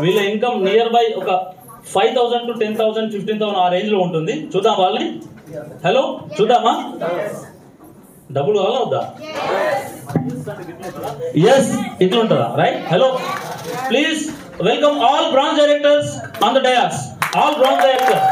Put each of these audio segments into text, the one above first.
వీళ్ళ income near by ఒక 5,000 to 10,000 15,000 ఆ రేంజ్ లో ఉంటుంది. చూద్దాం వాళ్ళని. హలో చూద్దామా? డబ్బులు కావాలా వద్దా? ఎస్ ఇట్లా ఉంటుందా? Right. Hello please welcome all branch directors on the dais. All branch directors.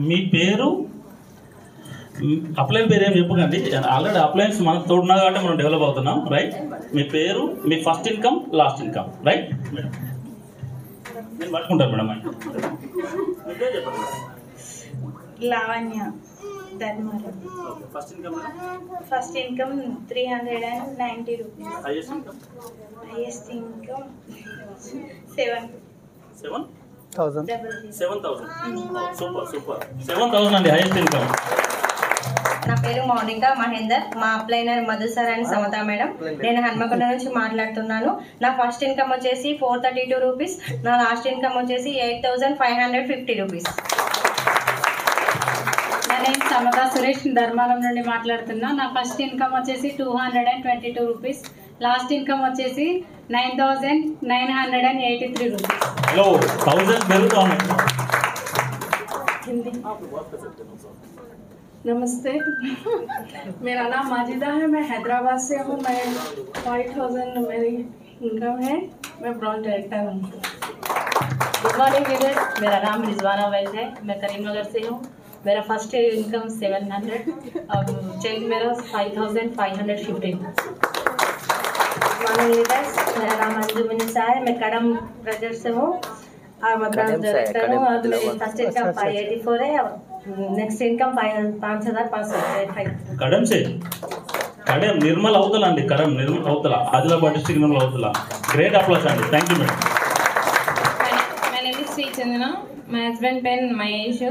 మీ పేరు అప్లైన్ పేరు ఏం చెప్పకండి. ఆల్రెడీ అప్లైన్స్ మనకు తోడున్నా కాబట్టి మనం డెవలప్ అవుతున్నాం. రైట్. మీ పేరు, మీ first income, last income. Right. నేను పట్టుకుంటాను madam. Lavanya Dharmaram. First income 390 rupees. Highest income 7,000. Super super. 7,000 అండి హైయెస్ట్ ఇన్కమ్. నా పేరు మౌనిక మహేందర్. మా upliner Madhu sir and Samatha madam. నేను హన్మకొండ నుంచి మాట్లాడుతున్నాను. నా ఫస్ట్ ఇన్కమ్ వచ్చేసి 432 రూపీస్. నా లాస్ట్ ఇన్కమ్ వచ్చేసి 8,550 రూపీస్. నేను సమత సురేష్ ధర్మారం నుండి మాట్లాడుతున్నా. నా ఫస్ట్ ఇన్కమ్ వచ్చేసి 222 రూపీస్. లాస్ట్ ఇన్కమ్ వచ్చేసి 9,983 రూపీస్. హలో 1000 పెరుగుతాను. नमस्ते, मेरा नाम माजिदा है. मैं हैदराबाद से हूँ. मैं 5,000 मेरी इनकम है. मैं ब्रांच डायरेक्टर हूँ. गुड मॉर्निंग लीडर, मेरा नाम रिजवाना वैद है. मैं करीमनगर से हूँ. मेरा फर्स्ट इनकम 700 और चेक मेरा 5,550. गुड मॉर्निंग लीडर्स, मेरा नाम अंजुम निसा है. मैं कड़म ब्रदर से हूँ और मैं ब्रांच डायरेक्टर हूँ. और मेरी फर्स्ट इनकम 584 है और नेक्स्ट इनकम 5,585. कड़म से कड़म निर्मल अवतला अंडी. कड़म निर्मल अवतला आदिलाबाद डिस्ट्रिक्ट निर्मल अवतला. ग्रेट अप्लास अंडी. Thank you madam. My name is Sri Chandana. My husband pen Mahesh.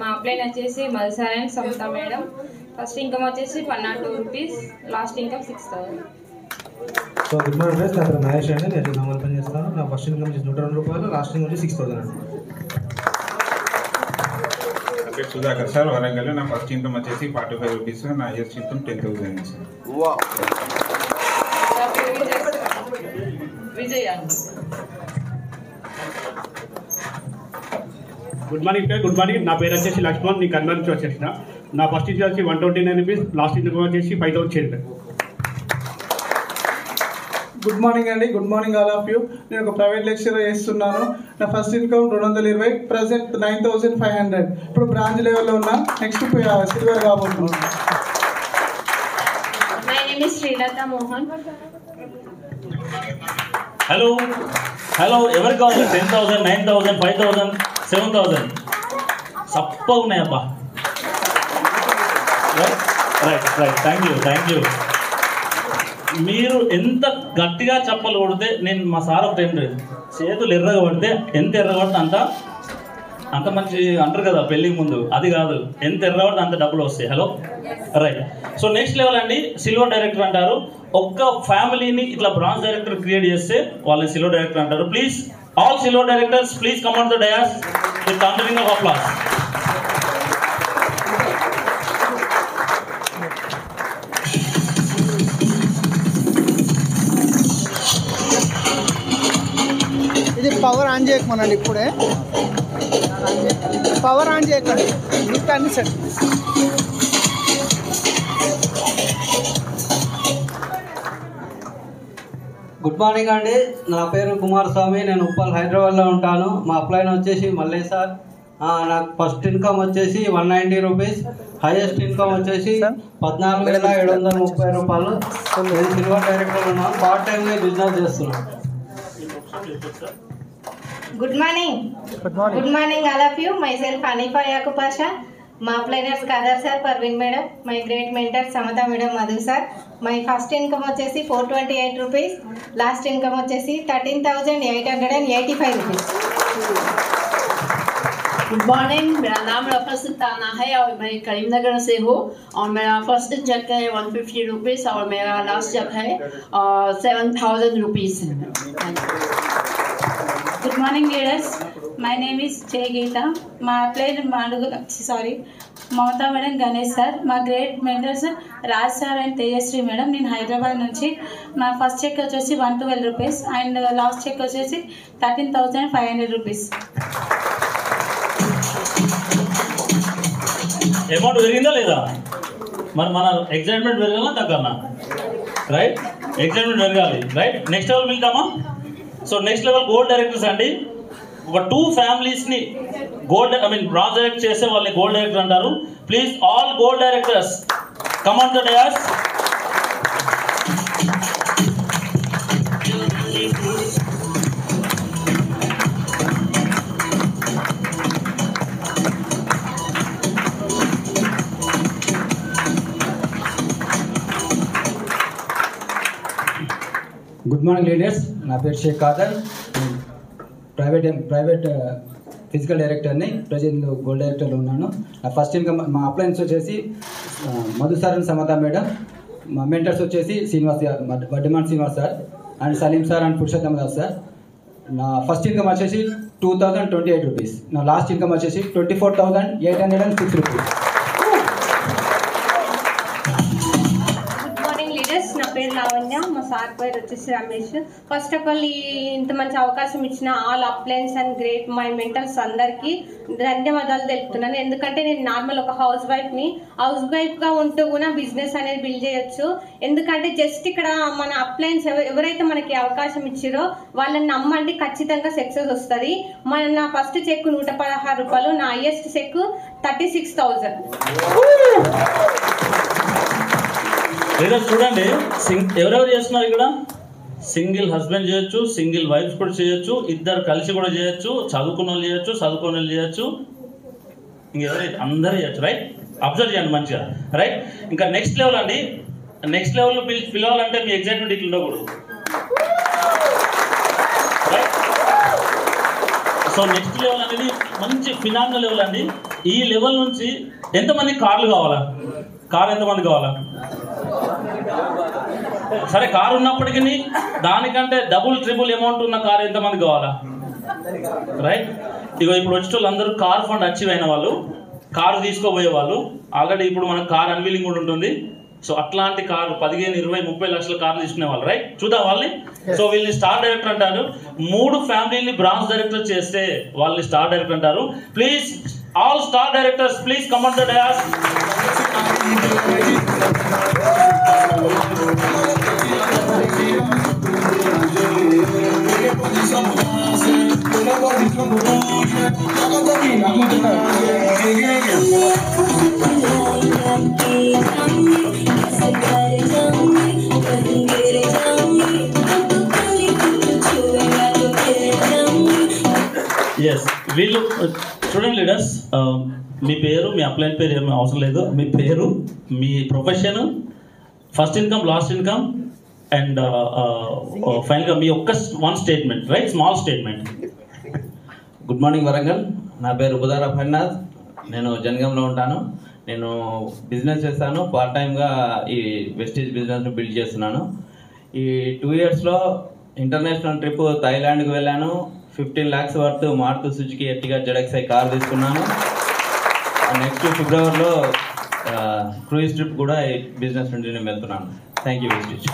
మా అప్లైన్ వచ్చేసి Madhu sir and Samatha madam. First income వచ్చేసి 102 rupees. Last income 6,000. So good morning friends. నా పేరు మహేష్ అండి. నేను నార్మల్ పని చేస్తాను. నా ఫస్ట్ ఇన్కమ్ వచ్చి 102 రూపాయలు. లాస్ట్ ఇన్కమ్ వచ్చి 6,000 అండి. సుధాకర్ సార్ వరంగల్. నా ఫస్ట్ ఇన్కమ్ వచ్చేసి 45 రూపీస్. నా highest income 10,000. Vijaya. Good morning sir. Good morning. నా పేరు వచ్చేసి లక్ష్మణ్. నీ కర్నూలు నుంచి వచ్చేసిన. నా ఫస్ట్ ఇన్కమ్ వచ్చి 129 రూపీస్. లాస్ట్ ఇన్కమ్ వచ్చేసి 5,000. గుడ్ మార్నింగ్ అండి. Good morning all of you. నేను ఒక ప్రైవేట్ లెక్చరర్ చేస్తున్నాను. నా ఫస్ట్ ఇన్కమ్ 220. ప్రజెంట్ 9,500. ఇప్పుడు బ్రాంచ్ లెవెల్లో ఉన్నా. నెక్స్ట్ సిల్వర్ కాబోతున్నాను. My name is Srilatha Mohan. Hello hello ఎవరికి కావాలి? 10,000 9,000 5,000 7,000 సప్పగా ఉన్నాయబ్బా. Right right right. Thank you. మీరు ఎంత గట్టిగా చెప్పలు కొడితే నేను మా సార్ ఒకటి ఏంటి చేతులు ఎర్రగా పడితే ఎంత ఎర్రగా పడితే అంత మంచి అంటారు కదా పెళ్లికి ముందు. అది కాదు, ఎంత ఎర్రగా పడితే అంత డబ్బులు వస్తాయి. Hello right. So next level అండి సిల్వర్ డైరెక్టర్ అంటారు. ఒక్క ఫ్యామిలీని ఇట్లా బ్రాంచ్ డైరెక్టర్ క్రియేట్ చేస్తే వాళ్ళని సిల్వర్ డైరెక్టర్ అంటారు. Please all silver directors please come on the dais with thundering of applause. ఇది పవర్ ఆన్ చేయకమనండి. ఇప్పుడే పవర్ ఆన్ చేయకండి. ఇంకా అన్ని సెట్. గుడ్ మార్నింగ్ అండి. నా పేరు కుమారస్వామి. నేను ఉప్పల్ హైదరాబాద్లో ఉంటాను. మా అప్లైన్ వచ్చేసి మల్లేష్ సార్. నాకు ఫస్ట్ ఇన్కమ్ వచ్చేసి 190 రూపీస్. హైయెస్ట్ ఇన్కమ్ వచ్చేసి 14,730 రూపాయలు. నేను సిల్వర్ డైరెక్టర్ ఉన్నాను. పార్ట్ టైమ్గా బిజినెస్ చేస్తున్నాను. Good morning. Good morning all of you. Myself Hanifa Yakub Pasha. మా అప్లైనర్స్ Khader sir, Parveen madam, my great mentor Samatha madam, Madhu sir. My first income వచ్చేసి 428 రూపీస్, లాస్ట్ ఇన్కమ్ వచ్చేసి 13,885 rupees. Good morning, मेरा नाम रफा सुल्ताना है और मैं करीमनगर से हूँ और मेरा फर्स्ट जग है 150 रुपीज़ और मेरा लास्ट जग है 7,000 rupees. Good morning leaders, my name is Jay Geeta. మా applied Mamata madam, Ganesh sir, మా great mentors Raj sir and Tejashri madam. నేను హైదరాబాద్ నుంచి. నా ఫస్ట్ చెక్ వచ్చేసి 112 రూపీస్ అండ్ లాస్ట్ చెక్ వచ్చేసి 13,500 రూపీస్. అమౌంట్ పెరిగిందా లేదా? మరి మన ఎగ్జైట్మెంట్ పెరగాలా తగ్గాలనా? రైట్, ఎగ్జైట్మెంట్ పెరగాలి. రైట్, నెక్స్ట్ లెవెల్ వెళ్తామా? So next level gold directors అండి. ఒక 2 ఫ్యామిలీస్ని గోల్డ్ బ్రాంజ్ డైరెక్ట్ చేసే వాళ్ళని గోల్డ్ డైరెక్టర్ అంటారు. Please all gold directors come on the dais. Good morning leaders, నా పేరు షేక్ కాదర్, ప్రైవేట్ ఫిజికల్ డైరెక్టర్ని, ప్రజెంట్ గోల్డ్ డైరెక్టర్లో ఉన్నాను. నా ఫస్ట్ ఇన్కమ్ మా అప్లయన్స్ వచ్చేసి Madhu sir and Samatha madam. మా మెంటర్స్ వచ్చేసి Srinivas garu, Vaddaman Srinivas sir and Salim sir and Purushottam Das sir. నా ఫస్ట్ ఇన్కమ్ వచ్చేసి 2,028 రూపీస్. నా లాస్ట్ ఇన్కమ్ వచ్చేసి 24,806 రూపీస్. నా పేరు లావణ్య, మా సార్ పేరు వచ్చేసి రమేష్. ఫస్ట్ ఆఫ్ ఆల్ ఇంత మంచి అవకాశం ఇచ్చిన all appliances and great my mentors అందరికీ ధన్యవాదాలు తెలుపుతున్నాను. ఎందుకంటే నేను నార్మల్ ఒక హౌస్ వైఫ్గా ఉంటూ కూడా బిజినెస్ అనేది బిల్డ్ చేయొచ్చు. ఎందుకంటే జస్ట్ ఇక్కడ మన అప్లయన్స్ ఎవరైతే మనకి అవకాశం ఇచ్చారో వాళ్ళని నమ్మండి, ఖచ్చితంగా సక్సెస్ వస్తుంది. నా ఫస్ట్ చెక్ 116 రూపాయలు, నా హైయెస్ట్ చెక్ 36,000. లేదా చూడండి, ఎవరెవరు చేస్తున్నారు ఇక్కడ? సింగిల్ హస్బెండ్ చేయొచ్చు, సింగిల్ వైఫ్ కూడా చేయొచ్చు, ఇద్దరు కలిసి కూడా చేయొచ్చు, చదువుకున్న వాళ్ళు చేయొచ్చు, చదువుకున్న వాళ్ళు చేయొచ్చు, ఇంకెవరైతే అందరూ చేయొచ్చు. రైట్, అబ్జర్వ్ చేయండి మంచిగా. రైట్, ఇంకా నెక్స్ట్ లెవెల్ అండి. నెక్స్ట్ లెవెల్లో పిలవాలంటే మీ ఎగ్జైట్మెంట్ ఇట్లా ఉండకూడదు. రైట్, సో నెక్స్ట్ లెవెల్ అనేది మంచి ఫినామినల్ లెవెల్ అండి. ఈ లెవెల్ నుంచి ఎంతమంది కార్లు కావాలా? కార్ ఎంతమంది కావాలా? సరే, కారు ఉన్నప్పటికీ దానికంటే డబుల్ ట్రిపుల్ అమౌంట్ ఉన్న కారు ఎంతమంది కావాలా? రైట్, ఇగో ఇప్పుడు వచ్చే వాళ్ళు అందరూ కార్ ఫండ్ అచీవ్ అయిన వాళ్ళు, కారు తీసుకోబోయే వాళ్ళు. ఆల్రెడీ ఇప్పుడు మనకు కార్ అన్వీలింగ్ కూడా ఉంటుంది. సో అట్లాంటి కారు 15, 20, 30 లక్షల కార్లు తీసుకునే వాళ్ళు. రైట్, చూద్దాం వాళ్ళని. సో వీళ్ళని స్టార్ డైరెక్టర్ అంటారు. 3 ఫ్యామిలీని బ్రాంచ్ డైరెక్టర్ చేస్తే వాళ్ళని స్టార్ డైరెక్టర్ అంటారు. Please all star directors please come on the dais. Yes, వీళ్ళు చూడండి లీడర్స్, మీ పేరు, మీ అప్లైన్ పేరు ఏమీ అవసరం లేదు. మీ పేరు, మీ profession, first income, last income and ఫైనల్గా మీ ఒక్క 1 statement. Right, small statement. Good morning Warangal, నా పేరు బుధారా ఫర్నాథ్, నేను జనగాంలో ఉంటాను. నేను బిజినెస్ చేస్తాను, పార్ట్ టైమ్గా ఈ వెస్టేజ్ బిజినెస్ను బిల్డ్ చేస్తున్నాను. ఈ 2 ఇయర్స్లో ఇంటర్నేషనల్ ట్రిప్ థాయిలాండ్కి వెళ్ళాను. 15 lakhs worth Maruti Suzuki Ertiga ZXi car తీసుకున్నాను. నెక్స్ట్ ఫిబ్రవరిలో క్రూయిజ్ ట్రిప్ కూడా ఈ బిజినెస్ నుండి నేను వెళ్తున్నాను. Thank you Vestige.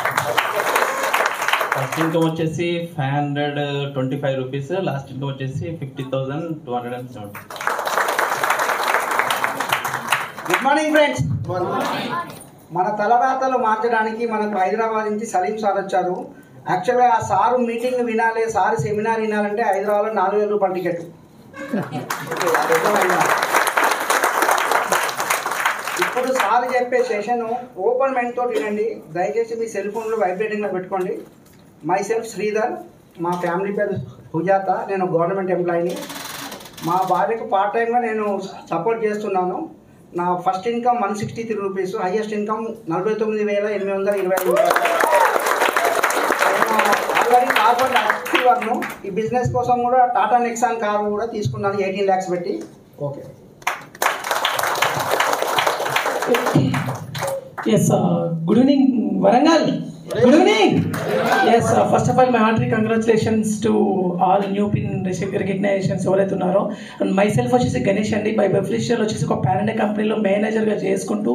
First income వచ్చేసి 525 రూపీస్, లాస్ట్ ఇన్కమ్ వచ్చేసి 50,270. Good morning friends. మన తలరాతలు మార్చడానికి మనకు హైదరాబాద్ నుంచి సలీం సార్ వచ్చారు. యాక్చువల్గా ఆ సారు మీటింగ్ వినాలి, సారు సెమినార్ వినాలంటే హైదరాబాద్లో 4,000 రూపాయల టికెట్. ఇప్పుడు సార్ చెప్పే సెషన్ ఓపెన్ మైండ్ తోటి వినండి. దయచేసి మీ సెల్ ఫోన్లో వైబ్రేటింగ్లో పెట్టుకోండి. మై సెల్ఫ్ శ్రీధర్, మా ఫ్యామిలీ పేరు సుజాత, నేను గవర్నమెంట్ ఎంప్లాయీని. మా భార్యకు పార్ట్ టైంగా నేను సపోర్ట్ చేస్తున్నాను. నా first income 163 rupees, highest income 49,825 రూపాయలు. ఆల్రెడీ కార్బన్ యాక్టివర్ను ఈ బిజినెస్ కోసం కూడా టాటా నెక్సాన్ కారు కూడా తీసుకున్నాను 18 lakhs పెట్టి. Okay. Yes, good evening, Warangal. Good evening. Yes, first of all, my hearty congratulations to all new pin recognitions ఎవరైతే ఉన్నారో. అండ్ మైసెల్ఫ్ వచ్చేసి గణేష్ అండి. బై బెఫ్రిషియల్ వచ్చేసి ఒక ప్యారెంట్ కంపెనీలో మేనేజర్గా చేసుకుంటూ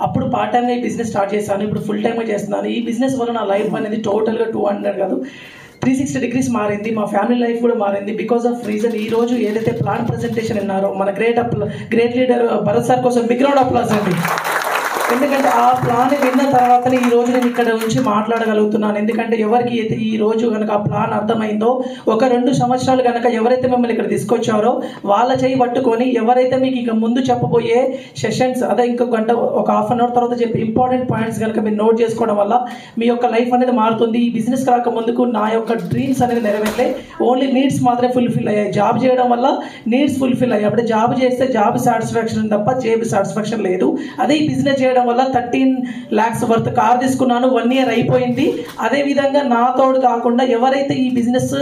అప్పుడు పార్ట్ టైమ్గా ఈ బిజినెస్ స్టార్ట్ చేస్తాను, ఇప్పుడు ఫుల్ టైమ్గా చేస్తున్నాను. ఈ బిజినెస్ వల్ల నా లైఫ్ అనేది టోటల్గా 200 కాదు 360 degrees మారింది. మా ఫ్యామిలీ లైఫ్ కూడా మారింది. బికాస్ ఆఫ్ రీజన్ ఈ రోజు ఏదైతే ప్లాన్ ప్రజెంటేషన్ విన్నారో మన గ్రేట్ లీడర్ భరత్ సార్ కోసం బిగ్ రౌండ్ అప్లాస్ అండి. ఎందుకంటే ఆ ప్లాన్ విన్న తర్వాతనే ఈ రోజు నేను ఇక్కడ నుంచి మాట్లాడగలుగుతున్నాను. ఎందుకంటే ఎవరికి అయితే ఈ రోజు కనుక ఆ ప్లాన్ అర్థమైందో, ఒక 2 సంవత్సరాలు కనుక ఎవరైతే మిమ్మల్ని ఇక్కడ తీసుకొచ్చారో వాళ్ళ చేయి పట్టుకొని ఎవరైతే మీకు ఇక ముందు చెప్పబోయే సెషన్స్ అదే ఇంకొక గంట ఒక హాఫ్ అన్ అవర్ తర్వాత చెప్పి ఇంపార్టెంట్ పాయింట్స్ కనుక మీరు నోట్ చేసుకోవడం వల్ల మీ యొక్క లైఫ్ అనేది మారుతుంది. ఈ బిజినెస్ రాక ముందుకు నా యొక్క డ్రీమ్స్ అనేది నెరవేర్లే, ఓన్లీ నీడ్స్ మాత్రమే ఫుల్ఫిల్ అయ్యాయి. జాబ్ చేయడం వల్ల నీడ్స్ ఫుల్ఫిల్ అయ్యాయి. అప్పుడు జాబ్ చేస్తే జాబ్ సాటిస్ఫాక్షన్ తప్ప జేబు సాటిస్ఫాక్షన్ లేదు. అదే ఈ బిజినెస్ చేయడం వల్ల 13 lakhs వర్త్ కార్ తీసుకున్నాను. 1 year అయిపోయింది. అదేవిధంగా నాతో కాకుండా ఎవరైతే ఈ బిజినెస్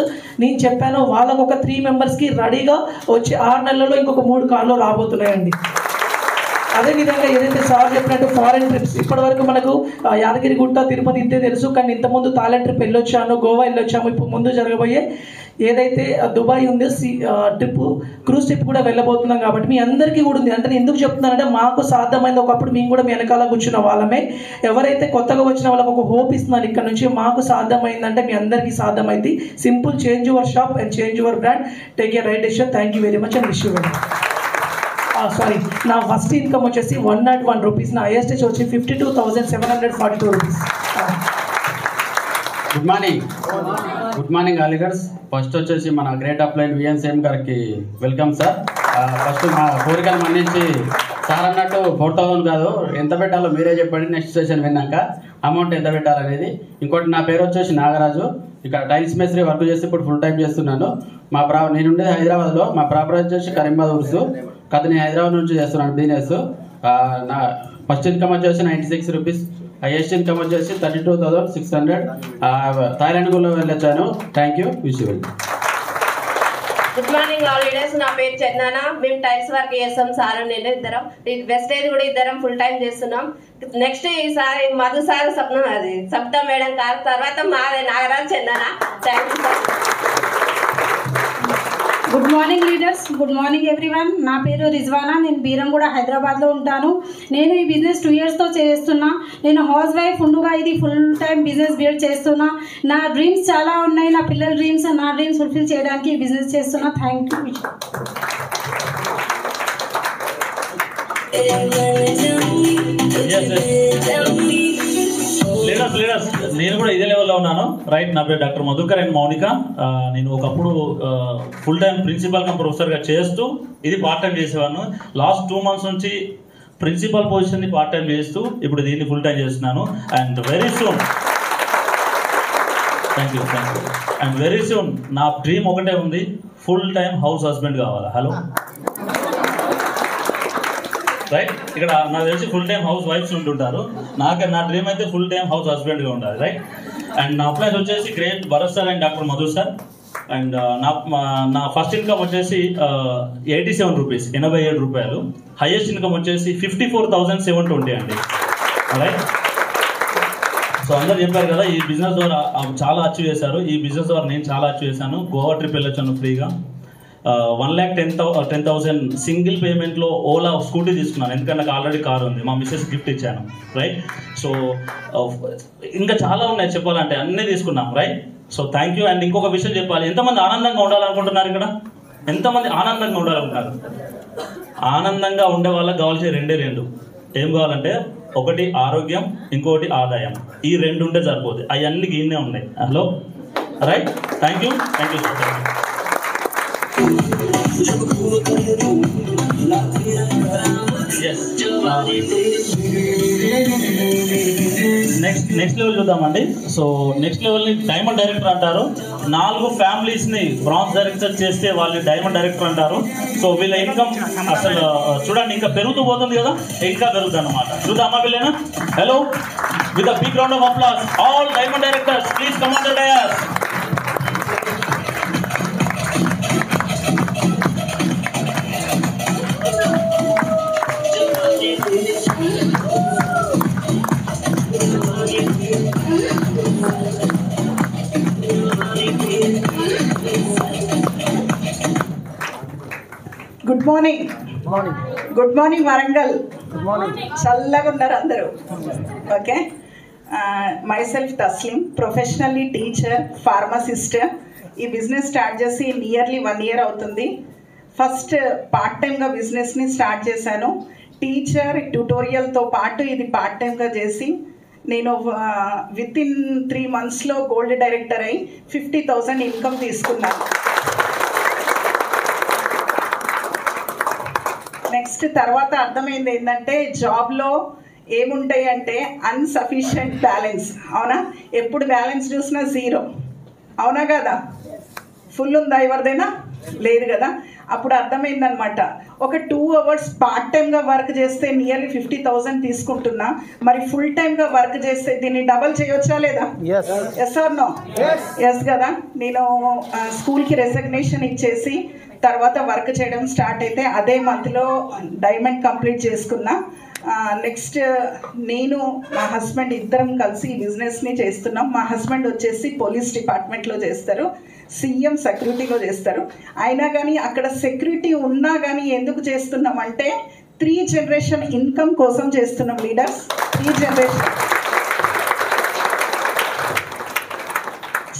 నేను చెప్పానో వాళ్ళకు ఒక 3 members రెడీగా వచ్చి 6 నెలల్లో ఇంకొక 3 కార్లు రాబోతున్నాయండి. అదేవిధంగా ఏదైతే సార్ చెప్పినట్టు ఫారెన్ ట్రిప్స్ ఇప్పటి వరకు మనకు యాదగిరిగుట్ట తిరుపతి ఇంతే తెలుసు, కానీ ఇంతకుముందు థాయిలాండ్ ట్రిప్ వెళ్ళొచ్చాను, గోవా వెళ్ళొచ్చాము. ఇప్పుడు ముందు జరగబోయే ఏదైతే దుబాయ్ ఉంది ట్రిప్ క్రూజ్ ట్రిప్ కూడా వెళ్ళబోతున్నాం. కాబట్టి మీ అందరికీ కూడా ఉంది. అంటే నేను ఎందుకు చెప్తున్నానంటే మాకు సాధ్యమైంది. ఒకప్పుడు మేము కూడా మీ వెనకాల కూర్చున్న వాళ్ళమే. ఎవరైతే కొత్తగా వచ్చిన వాళ్ళకి ఒక హోప్ ఇస్తున్నాను ఇక్కడ నుంచి. మాకు సాధ్యమైందంటే మీ అందరికీ సాధ్యమైంది. Simple, change your shop and change your brand. Take a right decision. Thank you very much and wish you very much. Sorry, నా ఫస్ట్ ఇన్కమ్ వచ్చేసి 101 రూపీస్. నా హైయెస్ట్ వచ్చి 52,742 rupees. Good morning all leaders. First వచ్చేసి మన great upline విఎన్సీఎం గారికి welcome sir. First మా కోరికలు మన్నించి సార్ అన్నట్టు 4,000 కాదు, ఎంత పెట్టాలో మీరే చెప్పండి. నెక్స్ట్ సెషన్ విన్నాక అమౌంట్ ఎంత పెట్టాలనేది. ఇంకోటి నా పేరు వచ్చేసి నాగరాజు. ఇక్కడ టైల్స్ మేస్త్రి వర్క్ చేసి ఇప్పుడు ఫుల్ టైం చేస్తున్నాను. నేను ఉండేది హైదరాబాద్లో. మా ప్రాపర్ వచ్చేసి కరీంబాద్ ఉర్సు. కథ నేను హైదరాబాద్ నుంచి చేస్తున్నాను బిజినెస్. నా ఫస్ట్ ఇన్కమ్ వచ్చేసి 96 రూపీస్. హైయెస్ట్ ఇన్కమ్ వచ్చేసి 32,600. థాయిలాండ్ కూడా వెళ్ళొచ్చాను. Thank you. Wish you. Good morning all leaders. నా పేరు చందన. మేము టైల్స్ వర్క్ చేస్తాం సార్ నేను ఇద్దరం. వెస్టేజ్ కూడా ఇద్దరం ఫుల్ టైం చేస్తున్నాం. నెక్స్ట్ ఈసారి మధు సార్ సప్త మేడం కాదు, తర్వాత మాదే Nagaraj Chandana. Thank you sir. Good morning leaders. Good morning everyone. నా పేరు రిజ్వానా. నేను బీరంగూడ హైదరాబాద్లో ఉంటాను. నేను ఈ బిజినెస్ 2 yearsతో చేస్తున్నా. నేను హౌస్ వైఫ్ ఉండుగా ఇది ఫుల్ టైం బిజినెస్ బిల్డ్ చేస్తున్నా. నా డ్రీమ్స్ చాలా ఉన్నాయి. నా పిల్లల డ్రీమ్స్, నా డ్రీమ్స్ ఫుల్ఫిల్ చేయడానికి ఈ బిజినెస్ చేస్తున్నా. Thank you. లీడర్స్ నేను కూడా ఇదే లెవెల్లో ఉన్నాను. రైట్, నా పేరు డాక్టర్ మధుకర్ అండ్ మౌనిక. నేను ఒకప్పుడు ఫుల్ టైం ప్రిన్సిపల్ కమ్ ప్రొఫెసర్గా చేస్తూ ఇది పార్ట్ టైం చేసేవాను. లాస్ట్ 2 months నుంచి ప్రిన్సిపల్ పొజిషన్ని పార్ట్ టైం చేస్తూ ఇప్పుడు దీన్ని ఫుల్ టైం చేస్తున్నాను. And very soon thank you and very soon నా డ్రీమ్ ఒకటే ఉంది, ఫుల్ టైం హౌస్ హస్బెండ్ కావాలా. హలో రైట్, ఇక్కడ నాకు తెలిసి ఫుల్ టైం హౌస్ వైఫ్స్ ఉంటుంటారు. నా డ్రీమ్ అయితే ఫుల్ టైం హౌస్ హస్బెండ్గా ఉండాలి. రైట్, అండ్ నా అప్లైన్స్ వచ్చేసి great Bharat sir and doctor Madhu sir. And నా ఫస్ట్ ఇన్కమ్ వచ్చేసి 87 రూపీస్, 87 రూపాయలు. హైయెస్ట్ ఇన్కమ్ వచ్చేసి 54,720 అండి. రైట్, సో అందరు చెప్పారు కదా ఈ బిజినెస్ ద్వారా చాలా అచీవ్ చేశారు. ఈ బిజినెస్ ద్వారా నేను చాలా అచీవ్ చేశాను. గోవా ట్రిప్ వెళ్ళొచ్చాను ఫ్రీగా. 1,10,000 సింగిల్ పేమెంట్లో ఓలా స్కూటీ తీసుకున్నాను. ఎందుకంటే నాకు ఆల్రెడీ కార్ ఉంది, మా మిస్సెస్ గిఫ్ట్ ఇచ్చాను. రైట్, సో ఇంకా చాలా ఉన్నాయి చెప్పాలంటే, అన్నీ తీసుకున్నాం. Right, so thank you. And ఇంకొక విషయం చెప్పాలి, ఎంతమంది ఆనందంగా ఉండాలనుకుంటున్నారు? ఇక్కడ ఎంతమంది ఆనందంగా ఉండాలనుకుంటున్నారు? ఆనందంగా ఉండే వాళ్ళకి కావాల్సిన 2 ఏం కావాలంటే, ఒకటి ఆరోగ్యం, ఇంకోటి ఆదాయం. ఈ 2 ఉంటే సరిపోతుంది. అవన్నీ గీనే ఉన్నాయి. Hello right, thank you sir. Next level చూద్దామండి. సో నెక్స్ట్ లెవెల్ని డైమండ్ డైరెక్టర్ అంటారు. 4 ఫ్యామిలీస్ని బ్రాంజ్ డైరెక్టర్ చేస్తే వాళ్ళని డైమండ్ డైరెక్టర్ అంటారు. సో వీళ్ళ ఇన్కమ్ అసలు చూడండి ఇంకా పెరుగుతూ పోతుంది కదా, ఇంకా పెరుగుతుంది అన్నమాట. చూద్దామా వీళ్ళైనా? Hello, with a big round of applause all diamond directors please come on the dais. Good morning. Good morning Warangal. చల్లగా ఉన్నారు అందరూ. Okay, myself Taslim, professionally teacher, pharmacist. ఈ బిజినెస్ స్టార్ట్ చేసి నియర్లీ 1 year అవుతుంది. ఫస్ట్ పార్ట్ టైమ్గా బిజినెస్ని start చేశాను. Teacher ట్యూటోరియల్తో పాటు ఇది పార్ట్ టైమ్గా చేసి నేను విత్ ఇన్ 3 monthsలో గోల్డ్ డైరెక్టర్ అయి 50,000 ఇన్కమ్ తీసుకున్నాను. నెక్స్ట్ తర్వాత అర్థమైంది ఏంటంటే జాబ్లో ఏముంటాయి అంటే అన్సఫిషియెంట్ బ్యాలెన్స్. అవునా? ఎప్పుడు బ్యాలెన్స్ చూసినా 0. అవునా కదా? ఫుల్ ఉందా ఎవరిదైనా? లేదు కదా. అప్పుడు అర్థమైందనమాట, ఒక 2 hours పార్ట్ టైమ్గా వర్క్ చేస్తే నియర్లీ 50,000 తీసుకుంటున్నా, మరి ఫుల్ టైమ్గా వర్క్ చేస్తే దీన్ని డబల్ చేయొచ్చా లేదా? Yes are no? ఎస్ కదా. నేను స్కూల్కి రెసిగ్నేషన్ ఇచ్చేసి తర్వాత వర్క్ చేయడం స్టార్ట్ అయితే అదే మంత్లో డైమండ్ కంప్లీట్ చేసుకున్నా. నెక్స్ట్ నేను మా హస్బెండ్ ఇద్దరం కలిసి ఈ బిజినెస్ని చేస్తున్నాం. మా హస్బెండ్ వచ్చేసి పోలీస్ డిపార్ట్మెంట్లో చేస్తారు, సీఎం సెక్యూరిటీలో చేస్తారు. అయినా కానీ అక్కడ సెక్యూరిటీ ఉన్నా కానీ ఎందుకు చేస్తున్నామంటే 3 generation ఇన్కమ్ కోసం చేస్తున్నాం లీడర్స్. 3 generation.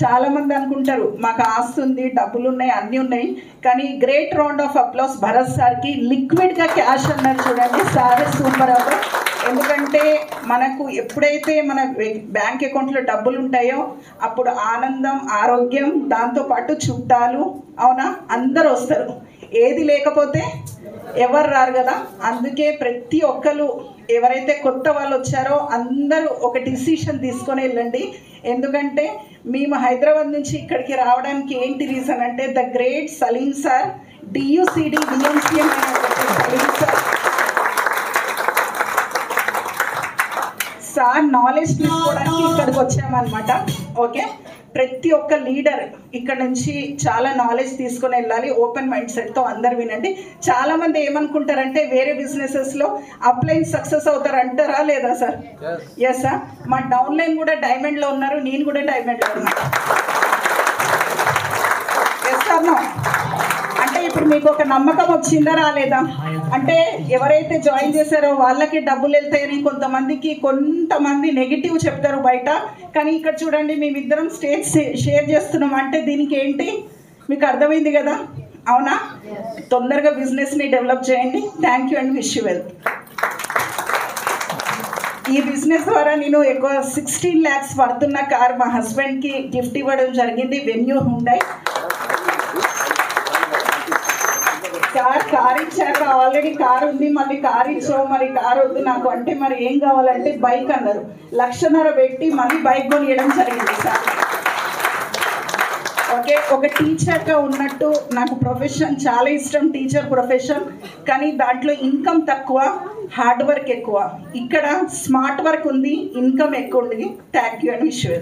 చాలా మంది అనుకుంటారు మాకు ఆస్తి ఉంది, డబ్బులు ఉన్నాయి, అన్నీ ఉన్నాయి, కానీ great round of applause Bharat సార్కి. లిక్విడ్గా క్యాష్ అన్నారు చూడండి, సార్ సూపర్ అవ్వ. ఎందుకంటే మనకు ఎప్పుడైతే మన బ్యాంక్ అకౌంట్లో డబ్బులు ఉంటాయో అప్పుడు ఆనందం, ఆరోగ్యం, దాంతోపాటు చుట్టాలు, అవునా, అందరు వస్తారు. ఏది లేకపోతే ఎవరు రారు కదా. అందుకే ప్రతి ఒక్కరు ఎవరైతే కొత్త వాళ్ళు వచ్చారో అందరూ ఒక డిసిషన్ తీసుకొని వెళ్ళండి. ఎందుకంటే మేము హైదరాబాద్ నుంచి ఇక్కడికి రావడానికి ఏంటి రీజన్ అంటే the great Salim sir, DUCD DMCM Salim sir knowledge తీసుకోవడానికి ఇక్కడికి వచ్చామన్నమాట. ఓకే, ప్రతి ఒక్క లీడర్ ఇక్కడ నుంచి చాలా నాలెడ్జ్ తీసుకొని వెళ్ళాలి. ఓపెన్ మైండ్ సెట్తో అందరు వినండి. చాలా మంది ఏమనుకుంటారంటే వేరే బిజినెసెస్లో అప్లైన్ సక్సెస్ అవుతారు అంటారా లేదా సార్? Yes sir. మా డౌన్లైన్ కూడా డైమండ్లో ఉన్నారు, నేను కూడా డైమండ్లో ఉన్నాను. Yes sir. నో అంటే ఇప్పుడు మీకు ఒక నమ్మకం వచ్చిందా రాలేదా? అంటే ఎవరైతే జాయిన్ చేశారో వాళ్ళకి డబ్బులు వెళ్తాయని కొంతమంది నెగిటివ్ చెప్తారు బయట, కానీ ఇక్కడ చూడండి మేమిద్దరం స్టేజ్ షేర్ చేస్తున్నాం అంటే దీనికి ఏంటి మీకు అర్థమైంది కదా. అవునా? తొందరగా బిజినెస్ని డెవలప్ చేయండి. Thank you and wish you well. ఈ బిజినెస్ ద్వారా నేను ఎక్కువ 16 lakhs పడుతున్న కార్ మా హస్బెండ్కి గిఫ్ట్ ఇవ్వడం జరిగింది, వెన్యూ హుండై. కార్ ఇచ్చాక ఆల్రెడీ కార్ ఉంది, మళ్ళీ కార్ ఇచ్చావు, మరి కార్ వద్దు నాకు అంటే మరి ఏం కావాలంటే బైక్ అన్నారు. 1,50,000 పెట్టి మళ్ళీ బైక్ కొనియడం జరిగింది సార్. ఓకే, ఒక టీచర్గా ఉన్నట్టు నాకు ప్రొఫెషన్ చాలా ఇష్టం, టీచర్ ప్రొఫెషన్. కానీ దాంట్లో ఇన్కమ్ తక్కువ, హార్డ్ వర్క్ ఎక్కువ. ఇక్కడ స్మార్ట్ వర్క్ ఉంది, ఇన్కమ్ ఎక్కువ ఉంది. Thank you and wish you.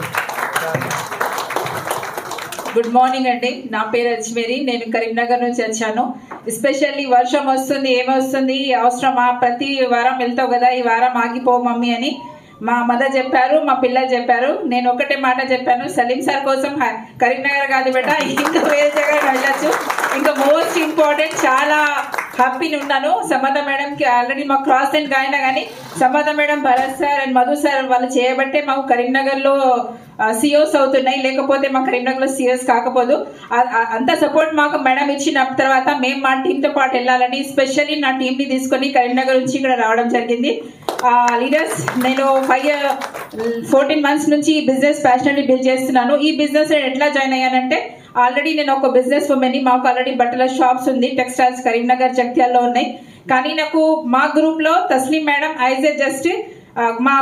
Good morning అండి. నా పేరు అజ్మేరి, నేను కరీంనగర్ నుంచి వచ్చాను. ఎస్పెషల్లీ వర్షం వస్తుంది, ఏమొస్తుంది, అవసరమా, ప్రతి వారం వెళ్తావు కదా, ఈ వారం ఆగిపో మమ్మీ అని మా మదర్ చెప్పారు, మా పిల్లలు చెప్పారు. నేను ఒకటే మాట చెప్పాను, సలీం సార్ కోసం కరీంనగర్ కాదు బేటా, ఇంకా వేరే దగ్గర వెళ్ళచ్చు. ఇంకా మోస్ట్ ఇంపార్టెంట్ చాలా హ్యాపీని ఉన్నాను. సమత మేడంకి ఆల్రెడీ మాకు క్రాస్ అండ్ అయినా కానీ Samatha madam, Bharat sir and Madhu sir వాళ్ళు చేయబట్టే మాకు కరీంనగర్లో సిఓస్ అవుతున్నాయి, లేకపోతే మా కరీంనగర్లో సిఓస్ కాకపోదు. అంత సపోర్ట్ మాకు మేడం ఇచ్చిన తర్వాత మేము మా టీంతో పాటు వెళ్ళాలని స్పెషల్లీ నా టీంని తీసుకొని కరీంనగర్ నుంచి ఇక్కడ రావడం జరిగింది. లీడర్స్, నేను 14 months నుంచి ఈ బిజినెస్ ప్యాషనెట్లీ బిల్డ్ చేస్తున్నాను. ఈ బిజినెస్ ఎట్లా జాయిన్ అయ్యానంటే ఆల్రెడీ నేను ఒక బిజినెస్ ఉమెన్ని, మాకు ఆల్రెడీ బట్టల షాప్స్ ఉంది, టెక్స్టైల్స్ కరీంనగర్ జగిత్యాల్లో ఉన్నాయి. కానీ నాకు మా గ్రూప్లో Tasleem madam as a just మా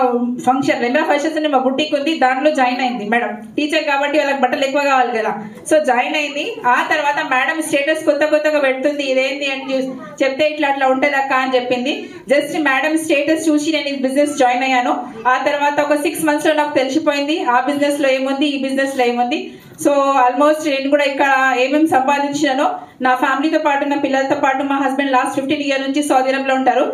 ఫంక్షన్ లెమరా ఫంక్షన్స్ మా బుట్టికి ఉంది, దాంట్లో జాయిన్ అయింది మేడం. టీచర్ కాబట్టి వాళ్ళకి బట్టలు ఎక్కువ కావాలి కదా, సో జాయిన్ అయింది. ఆ తర్వాత మేడం స్టేటస్ కొత్తగా పెడుతుంది, ఇదేంటి అని చెప్తే ఇట్లా అట్లా ఉంటుంది అక్క అని చెప్పింది. జస్ట్ మేడం స్టేటస్ చూసి నేను ఈ బిజినెస్ జాయిన్ అయ్యాను. ఆ తర్వాత ఒక 6 months లో నాకు తెలిసిపోయింది ఆ బిజినెస్ లో ఏముంది, ఈ బిజినెస్ లో ఏముంది. సో ఆల్మోస్ట్ నేను కూడా ఇక్కడ ఏమేమి సంపాదించానో నా ఫ్యామిలీతో పాటు, నా పిల్లలతో పాటు, మా హస్బెండ్ లాస్ట్ 15 years నుంచి సౌదీ అరేబియాలో ఉంటారు.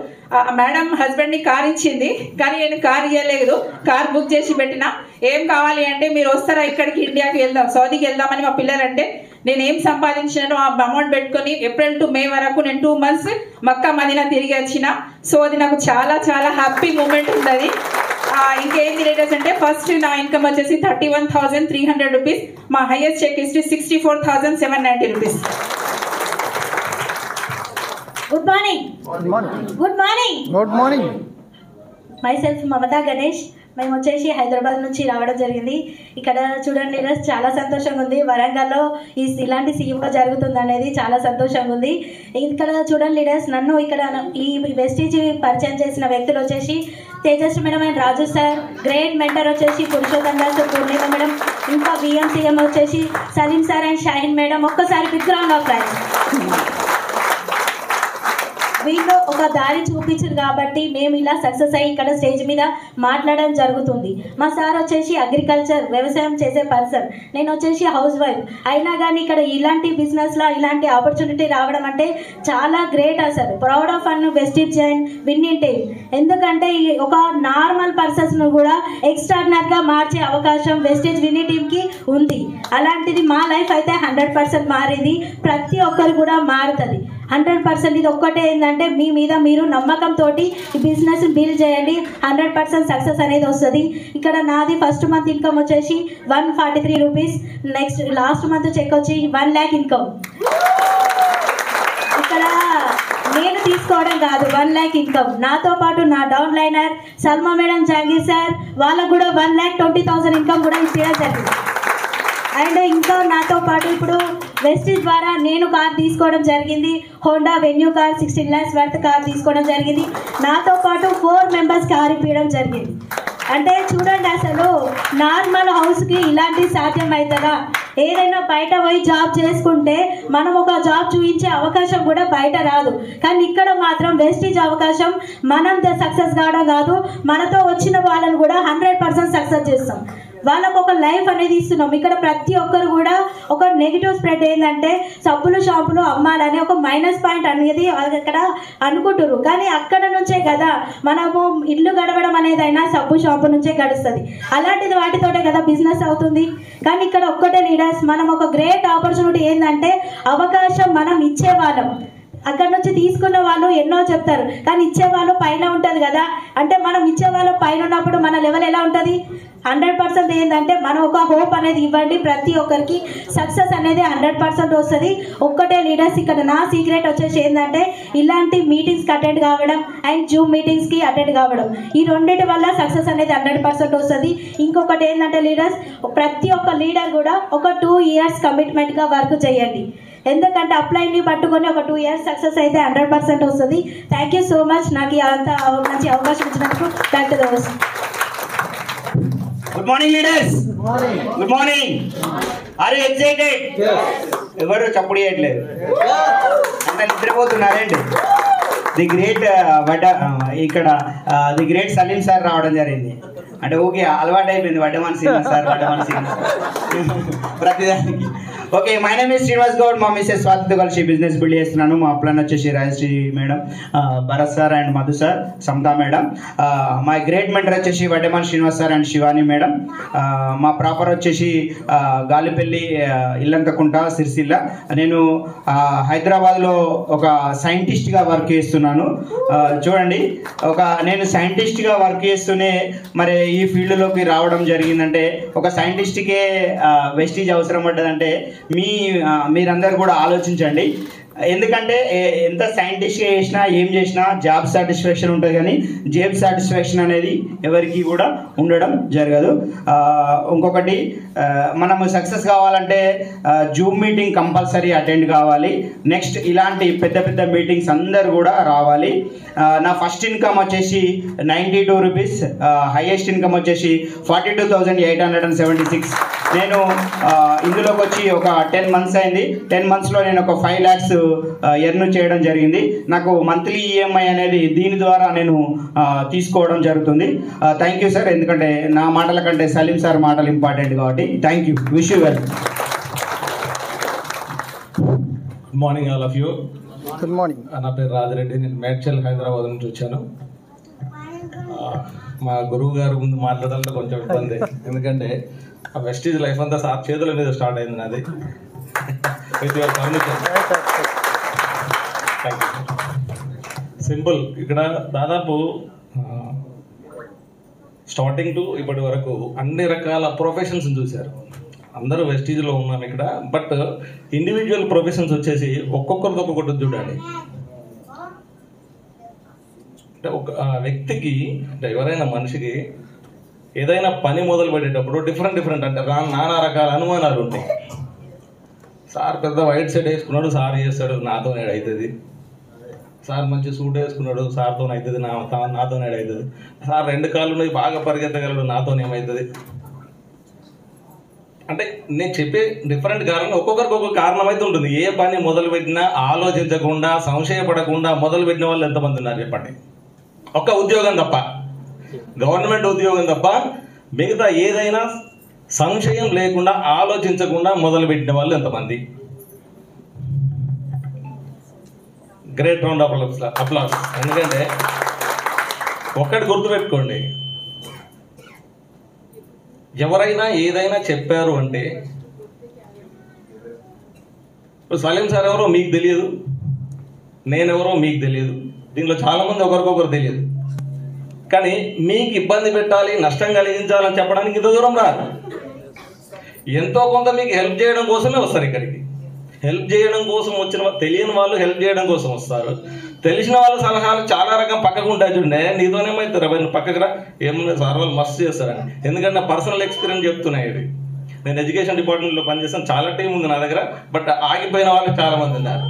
మేడం హస్బెండ్ని కార్ ఇచ్చింది, కానీ నేను కార్ ఇవ్వలేదు, కార్ బుక్ చేసి పెట్టిన. ఏం కావాలి అంటే మీరు వస్తారా ఇక్కడికి, ఇండియాకి వెళ్దాం, సౌదీకి వెళ్దామని మా పిల్లలంటే నేను ఏం సంపాదించినానో ఆ అమౌంట్ పెట్టుకొని ఏప్రిల్ టు మే వరకు నేను 2 months మక్కా మదీనా తిరిగి వచ్చిన. సో అది నాకు చాలా చాలా హ్యాపీ మూమెంట్ ఉంటుంది. ఇంకేంది రేటర్స్ అంటే ఫస్ట్ నా ఇన్కమ్ వచ్చేసి 31,300 రూపీస్, మా highest check history 64,790 rupees. Good morning. Good morning. Good morning. My self Mamata Ganesh. మేము వచ్చేసి హైదరాబాద్ నుంచి రావడం జరిగింది. ఇక్కడ చూడండి చాలా సంతోషంగా ఉంది. వరంగల్లో ఇలాంటి సీఎంగా జరుగుతుంది అనేది చాలా సంతోషంగా ఉంది. ఇక్కడ చూడండి లీడర్స్, నన్ను ఇక్కడ ఈ వెస్టీజ్ పరిచయం చేసిన వ్యక్తులు వచ్చేసి Tejaswi madam and Raju sir, great mentor వచ్చేసి పురుషోత్తం గారు, పూర్ణిమ మేడం, ఇంకా విఎంసీఎం వచ్చేసి Salim sir and Shahin madam. ఒక్కసారి బిగ్ రౌండ్ ఆఫ్ అప్లాజ్. వీళ్ళు ఒక దారి చూపించారు కాబట్టి మేము ఇలా సక్సెస్ అయ్యి ఇక్కడ స్టేజ్ మీద మాట్లాడడం జరుగుతుంది. మా సార్ వచ్చేసి అగ్రికల్చర్ వ్యవసాయం చేసే పర్సన్, నేను వచ్చేసి హౌస్ వైఫ్. అయినా కానీ ఇక్కడ ఇలాంటి బిజినెస్లో ఇలాంటి ఆపర్చునిటీ రావడం అంటే చాలా గ్రేట్. అసలు proud of an Vestige and winning team. ఎందుకంటే ఒక నార్మల్ పర్సన్స్ను కూడా ఎక్స్ట్రాడినరీగా మార్చే అవకాశం వెస్టీజ్ విన్నింగ్ టీమ్కి ఉంది. అలాంటిది మా లైఫ్ అయితే 100% మారింది. ప్రతి ఒక్కరు కూడా మారుతుంది 100%. ఇది ఒక్కటే ఏంటంటే మీ మీద మీరు నమ్మకంతో ఈ బిజినెస్ బిల్డ్ చేయండి, 100% సక్సెస్ అనేది వస్తుంది. ఇక్కడ నాది ఫస్ట్ మంత్ ఇన్కమ్ వచ్చేసి 143 rupees, next last month check వచ్చి 1 lakh ఇన్కమ్. ఇక్కడ నేను తీసుకోవడం కాదు, 1 lakh ఇన్కమ్. నాతో పాటు నా down liner Salma madam, Jahangir sir, వాళ్ళకు కూడా 1,20,000 ఇన్కమ్ కూడా ఇచ్చేయడం జరిగింది. అండ్ ఇంకా నాతో పాటు ఇప్పుడు వెస్టీజ్ ద్వారా నేను కార్ తీసుకోవడం జరిగింది, Honda venue car 16 lakhs worth car తీసుకోవడం జరిగింది. నాతో పాటు 4 members కార్ ఇప్పించడం జరిగింది. అంటే చూడండి అసలు నార్మల్ హౌస్కి ఇలాంటి సాధ్యం అవుతుందా? ఏదైనా బయట పోయి జాబ్ చేసుకుంటే మనం ఒక జాబ్ చూపించే అవకాశం కూడా బయట రాదు. కానీ ఇక్కడ మాత్రం వెస్టీజ్ అవకాశం మనం సక్సెస్ కావడం కాదు, మనతో వచ్చిన వాళ్ళని కూడా 100% సక్సెస్ చేస్తాం. వాళ్ళకు ఒక లైఫ్ అనేది ఇస్తున్నాం. ఇక్కడ ప్రతి ఒక్కరు కూడా ఒక నెగిటివ్ స్ప్రెడ్ ఏంటంటే సబ్బులు షాపులు అమ్మాలని ఒక మైనస్ పాయింట్ అనేది అక్కడ అనుకుంటారు. కానీ అక్కడ నుంచే కదా మనము ఇల్లు గడవడం అనేది అయినా సబ్బు షాపు నుంచే గడుస్తుంది. అలాంటిది వాటితోటే కదా బిజినెస్ అవుతుంది. కానీ ఇక్కడ ఒక్కటే లీడర్స్, మనం ఒక గ్రేట్ ఆపర్చునిటీ ఏంటంటే అవకాశం మనం ఇచ్చేవాళ్ళం. అక్కడ నుంచి తీసుకున్న వాళ్ళు ఎన్నో చెప్తారు, కానీ ఇచ్చేవాళ్ళు పైన ఉంటుంది కదా. అంటే మనం ఇచ్చేవాళ్ళు పైన ఉన్నప్పుడు మన లెవెల్ ఎలా ఉంటుంది? 100% ఏంటంటే మనం ఒక హోప్ అనేది ఇవ్వండి. ప్రతి ఒక్కరికి సక్సెస్ అనేది 100% వస్తుంది. ఒక్కటే లీడర్స్, ఇక్కడ నా సీక్రెట్ వచ్చేసి ఏంటంటే ఇలాంటి మీటింగ్స్కి అటెండ్ కావడం అండ్ జూమ్ మీటింగ్స్కి అటెండ్ కావడం, ఈ రెండింటి వల్ల సక్సెస్ అనేది 100% వస్తుంది. ఇంకొకటి ఏంటంటే లీడర్స్, ప్రతి ఒక్క లీడర్ కూడా ఒక 2 years కమిట్మెంట్గా వర్క్ చేయండి. ఎందుకంటే అప్లైని పట్టుకొని ఒక 2 years సక్సెస్ అయితే 100% వస్తుంది. థ్యాంక్ యూ సో మచ్ నాకు అంత మంచి అవకాశం ఇచ్చినందుకు. Back to the house. Good morning leaders. Good morning. Are you excited? ఎవరు చప్పుడు చేయట్లేదు, అంత నిద్రపోతున్నారేంటి? ది గ్రేట్ ఇక్కడ ది గ్రేట్ సలీం సార్ రావడం జరిగింది. అంటే ఓకే, అలవాటు అయిపోయింది వడ్డమాన్ శ్రీనివాస్ సార్, వడ్డమాన్ శ్రీనివాస్ ప్రతిదానికి. Okay, my name is Srinivas Goud. మా మిస్సెస్ స్వాతితో కలిసి బిజినెస్ బిల్డ్ చేస్తున్నాను. మా ప్లాన్ వచ్చేసి Rajashri madam, Bharat sir and Madhu sir, Samatha madam. మా గ్రేట్ మెంటర్ వచ్చేసి Vaddaman Srinivas sir and Shivani madam. మా ప్రాపర్ వచ్చేసి గాలిపల్లి, ఇల్లంతకుంట, సిరిసిల్ల. నేను హైదరాబాద్లో ఒక సైంటిస్ట్గా వర్క్ చేస్తున్నాను. చూడండి, నేను సైంటిస్ట్గా వర్క్ చేస్తూనే మరి ఈ ఫీల్డ్లోకి రావడం జరిగిందంటే ఒక సైంటిస్ట్కే వెస్టీజ్ అవసరం పడ్డదంటే మీరందరూ కూడా ఆలోచించండి. ఎందుకంటే ఎంత సైంటిస్ట్గా చేసినా ఏం చేసినా జాబ్ సాటిస్ఫాక్షన్ ఉంటుంది, కానీ జాబ్ సాటిస్ఫాక్షన్ అనేది ఎవరికి కూడా ఉండడం జరగదు. ఇంకొకటి, మనము సక్సెస్ కావాలంటే జూమ్ మీటింగ్ కంపల్సరీ అటెండ్ కావాలి. నెక్స్ట్ ఇలాంటి పెద్ద పెద్ద మీటింగ్స్ అందరు కూడా రావాలి. నా ఫస్ట్ ఇన్కమ్ వచ్చేసి 92 రూపీస్, హైయెస్ట్ ఇన్కమ్ వచ్చేసి 42,876. నేను ఇందులోకి వచ్చి ఒక 10 మంత్స్ అయింది. 10 మంత్స్లో నేను ఒక 5 lakhs ఎర్న్ చేయడం జరిగింది. నాకు మంత్లీ ఈఎంఐ అనేది దీని ద్వారా నేను తీసుకోవడం జరుగుతుంది. థ్యాంక్ యూ సార్, ఎందుకంటే నా మాటల కంటే సలీం సార్ మాటలు ఇంపార్టెంట్ కాబట్టి. Thank you, wish you well. Good morning all of you. Good morning. నా పేరు రాజిరెడ్డి, నేను మేడ్చల్ హైదరాబాద్ నుంచి వచ్చాను. మా గురువు గారు ముందు మాట్లాడాలంటే కొంచెం ఇబ్బంది, ఎందుకంటే ఆ వెస్టీజ్ లైఫ్ అంతా సార్ చేతుల మీద స్టార్ట్ అయింది నాది. With your permission. సింపుల్. ఇక్కడ దాదాపు స్టార్టింగ్ టు ఇప్పటి వరకు అన్ని రకాల ప్రొఫెషన్స్ చూశారు. అందరూ వెస్టీజ్లో ఉన్నాం ఇక్కడ. బట్ ఇండివిజువల్ ప్రొఫెషన్స్ వచ్చేసి ఒక్కొక్కరిది ఒక్కొక్కటి చూడాలి. అంటే ఒక వ్యక్తికి, అంటే ఎవరైనా మనిషికి ఏదైనా పని మొదలు పెట్టేటప్పుడు డిఫరెంట్ అంటే నానా రకాల అనుమానాలు ఉంటాయి. సార్ పెద్ద వైట్ షర్ట్ వేసుకున్నాడు, సార్ చేస్తాడు, నాతో నేడు అవుతుంది. సార్ మంచి సూట్ వేసుకున్నాడు, సార్తో అవుతుంది, నాతో నేడు అవుతుంది. సార్ 2 కాళ్ళు ఉన్నాయి, బాగా పరిగెత్తగలడు, నాతోనేమవుతుంది. అంటే నేను చెప్పే డిఫరెంట్ కారణం ఒక్కొక్కరికి ఒక్కొక్క కారణం అయితే ఉంటుంది. ఏ పని మొదలుపెట్టినా ఆలోచించకుండా, సంశయపడకుండా మొదలుపెట్టిన వాళ్ళు ఎంతమంది ఉన్నారు చెప్పండి? ఒక్క ఉద్యోగం తప్ప, గవర్నమెంట్ ఉద్యోగం తప్ప మిగతా ఏదైనా సంశయం లేకుండా ఆలోచించకుండా మొదలుపెట్టిన వాళ్ళు ఎంతమంది? Great round of applause. ఎందుకంటే ఒక్కటి గుర్తుపెట్టుకోండి, ఎవరైనా ఏదైనా చెప్పారు అంటే, ఇప్పుడు సలీం సార్ ఎవరో మీకు తెలియదు, నేనెవరో మీకు తెలియదు, దీనిలో చాలామంది ఒకరికొకరు తెలియదు. కానీ మీకు ఇబ్బంది పెట్టాలి, నష్టం కలిగించాలని చెప్పడానికి ఇంత దూరం రాదు. ఎంతో కొంత మీకు హెల్ప్ చేయడం కోసమే వస్తారు ఇక్కడికి. హెల్ప్ చేయడం కోసం వచ్చిన తెలియని వాళ్ళు హెల్ప్ చేయడం కోసం వస్తారు. తెలిసిన వాళ్ళ సలహాలు చాలా రకం పక్కకు ఉంటాయి. చూడండి, నీతోనేమవుతారు అవన్నీ పక్కకు రా, ఏమన్నా సార్ వాళ్ళు మస్తు చేస్తారని. ఎందుకంటే నా పర్సనల్ ఎక్స్పీరియన్స్ చెప్తున్నాయి ఇది. నేను ఎడ్యుకేషన్ డిపార్ట్మెంట్లో పనిచేస్తాను, చాలా టీం ఉంది నా దగ్గర. బట్ ఆగిపోయిన వాళ్ళు చాలా మంది ఉన్నారు.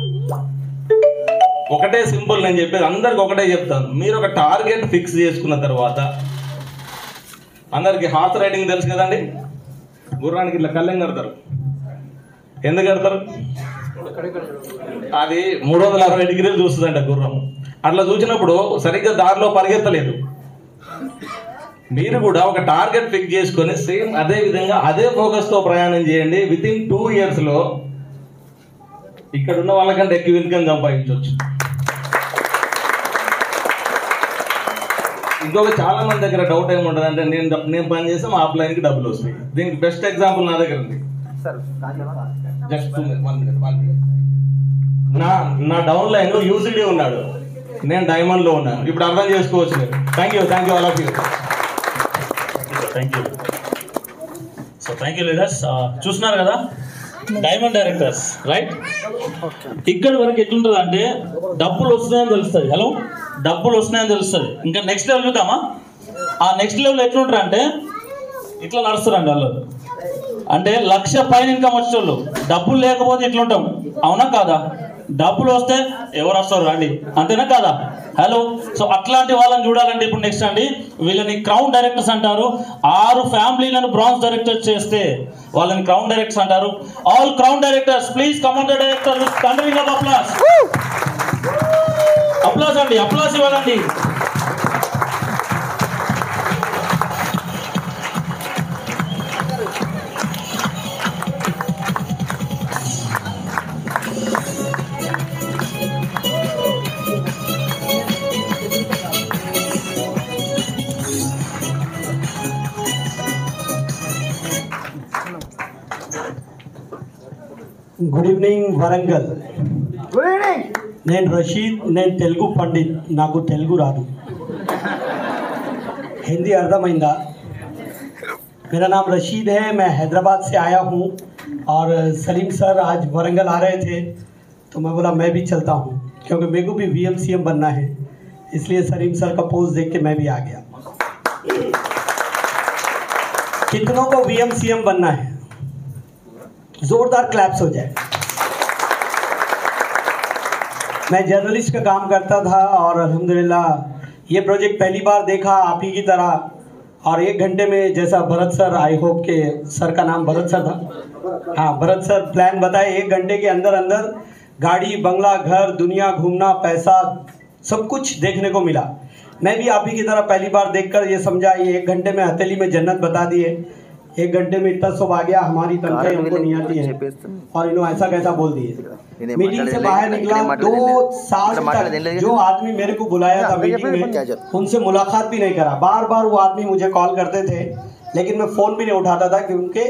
ఒకటే సింపుల్, నేను చెప్పేది అందరికి ఒకటే చెప్తాను. మీరు ఒక టార్గెట్ ఫిక్స్ చేసుకున్న తర్వాత, అందరికి హార్స్ రైడింగ్ తెలుసు కదండి, గుర్రానికి ఇట్లా కళ్ళెం కడతారు. ఎందుకు కడతారు? అది 360 డిగ్రీలు చూస్తుందంట గుర్రం. అట్లా చూసినప్పుడు సరిగ్గా దారిలో పరిగెత్తలేదు. మీరు కూడా ఒక టార్గెట్ ఫిక్స్ చేసుకొని సేమ్ అదే విధంగా అదే ఫోకస్తో ప్రయాణం చేయండి. విత్ ఇన్ 2 years ఇక్కడ ఉన్న వాళ్ళకంటే ఎక్కువ ఇన్కమ్ సంపాదించవచ్చు. ఇంకొక చాలా మంది దగ్గర డౌట్ ఏముంటుంది అంటే, నేను పని చేస్తే మా ఆఫ్లైన్కి డబ్బులు వస్తాయి. దీనికి బెస్ట్ ఎగ్జాంపుల్ నా దగ్గర ఉంది. Just 1 minute. నా డౌన్ లైన్ యూసిడి ఉన్నాడు, నేను డైమండ్లో ఉన్నాను. ఇప్పుడు అర్థం చేసుకోవచ్చు మీరు. Thank you all of you. Thank you. So thank you leaders. చూస్తున్నారు కదా, డైమండ్ డైరెక్టర్స్, రైట్? ఇక్కడి వరకు ఎట్లుంటుంది అంటే, డబ్బులు వస్తున్నాయని తెలుస్తుంది. హలో, డబ్బులు వస్తున్నాయని తెలుస్తుంది. ఇంకా నెక్స్ట్ లెవెల్ చూద్దామా? ఆ నెక్స్ట్ లెవెల్ ఎట్లుంటారు అంటే, ఇట్లా నడుస్తారండి వాళ్ళు. అంటే 1,00,000 పైన ఇన్కమ్ వచ్చేవాళ్ళు. డబ్బులు లేకపోతే ఇట్లుంటాం, అవునా కాదా? డబ్బులు వస్తే ఎవరు వస్తారు రండి, అంతేనా కాదా? హలో. సో అట్లాంటి వాళ్ళని చూడాలంటే ఇప్పుడు నెక్స్ట్ అండి, వీళ్ళని క్రౌన్ డైరెక్టర్స్ అంటారు. 6 ఫ్యామిలీలను బ్రాంజ్ డైరెక్టర్స్ చేస్తే వాళ్ళని క్రౌన్ డైరెక్టర్స్ అంటారు. All crown directors please come on the director with thundering of applause. Applause అండి, అప్లాస్ ఇవ్వాలండి. Good evening Warangal. Good evening. నేను రషీద్, నేను తెలుగు పండిత్, నాకు తెలుగు రాదు. हिंदी अर्धमहिंदा। मेरा नाम रशीद है, मैं हैदराबाद से आया हूँ और सलीम सर आज वरंगल आ रहे थे तो मैं बोला मैं भी चलता हूँ, क्योंकि मेरे को भी VMCM बनना है, इसलिए सलीम सर का पोस्ट देख के मैं भी आ गया। कितनों को VMCM बनना है? जोरदार क्लैप्स हो जाए। मैं जर्नलिस्ट का काम करता था और अल्हम्दुलिल्लाह ये प्रोजेक्ट पहली बार देखा आप ही की तरह, और 1 घंटे में, जैसा भरत सर, आई होप के सर का नाम भरत सर था, हाँ भरत सर प्लान बताए, 1 घंटे के अंदर अंदर गाड़ी, बंगला, घर, दुनिया घूमना, पैसा, सब कुछ देखने को मिला। मैं भी आप ही की तरह पहली बार देखकर ये समझा ये 1 घंटे में हथेली में जन्नत बता दिए, 1 घंटे में इतना सब आ गया, हमारी तनख्वाह हमको नहीं आती है, और इन्होंने ऐसा कैसा बोल दिए। मीटिंग से बाहर निकला, 2 साल तक जो आदमी मेरे को बुलाया था मीटिंग में, उनसे मुलाकात भी नहीं करा। बार बार वो आदमी मुझे कॉल करते थे, लेकिन मैं फ़ोन भी नहीं उठाता था, क्योंकि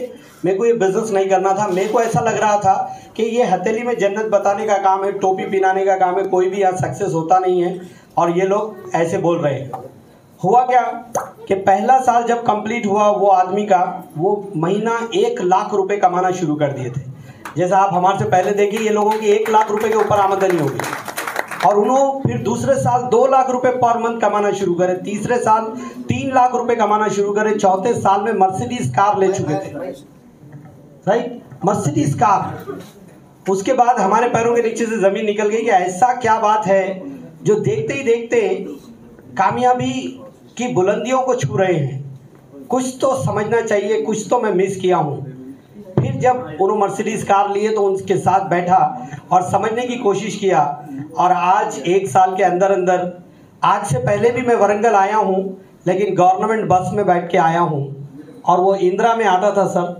मेरे को ये बिजनेस नहीं करना था। मेरे को ऐसा लग रहा था कि ये हथेली में जन्नत बताने का काम है, टोपी पहनाने का काम है, कोई भी यहाँ सक्सेस होता नहीं है, और ये लोग ऐसे बोल रहे हैं। हुआ क्या कि पहला साल जब कंप्लीट हुआ, वो आदमी का वो महीना 1 लाख रुपए कमाना शुरू कर दिए थे। जैसा आप हमारे से पहले देखिए, ये लोगों की 1 लाख रुपए के ऊपर आमदनी होगी, और उन्होंने फिर दूसरे साल 2 लाख रुपए पर मंथ कमाना शुरू करे, तीसरे साल 3 लाख रुपए कमाना शुरू करे, चौथे साल में मर्सिडीज कार ले चुके थे, राइट, मर्सिडीज कार। उसके बाद हमारे पैरों के नीचे से जमीन निकल गई कि ऐसा क्या बात है जो देखते ही देखते कामयाबी की बुलंदियों को छू रहे हैं। कुछ तो समझना चाहिए, कुछ तो मैं मिस किया हूँ। फिर जब उन्होंने मर्सिडीज कार लिए तो उनके साथ बैठा और समझने की कोशिश किया, और आज 1 साल के अंदर अंदर, आज से पहले भी मैं वरंगल आया हूँ, लेकिन गवर्नमेंट बस में बैठ के आया हूँ, और वो इंदिरा में आता था सर,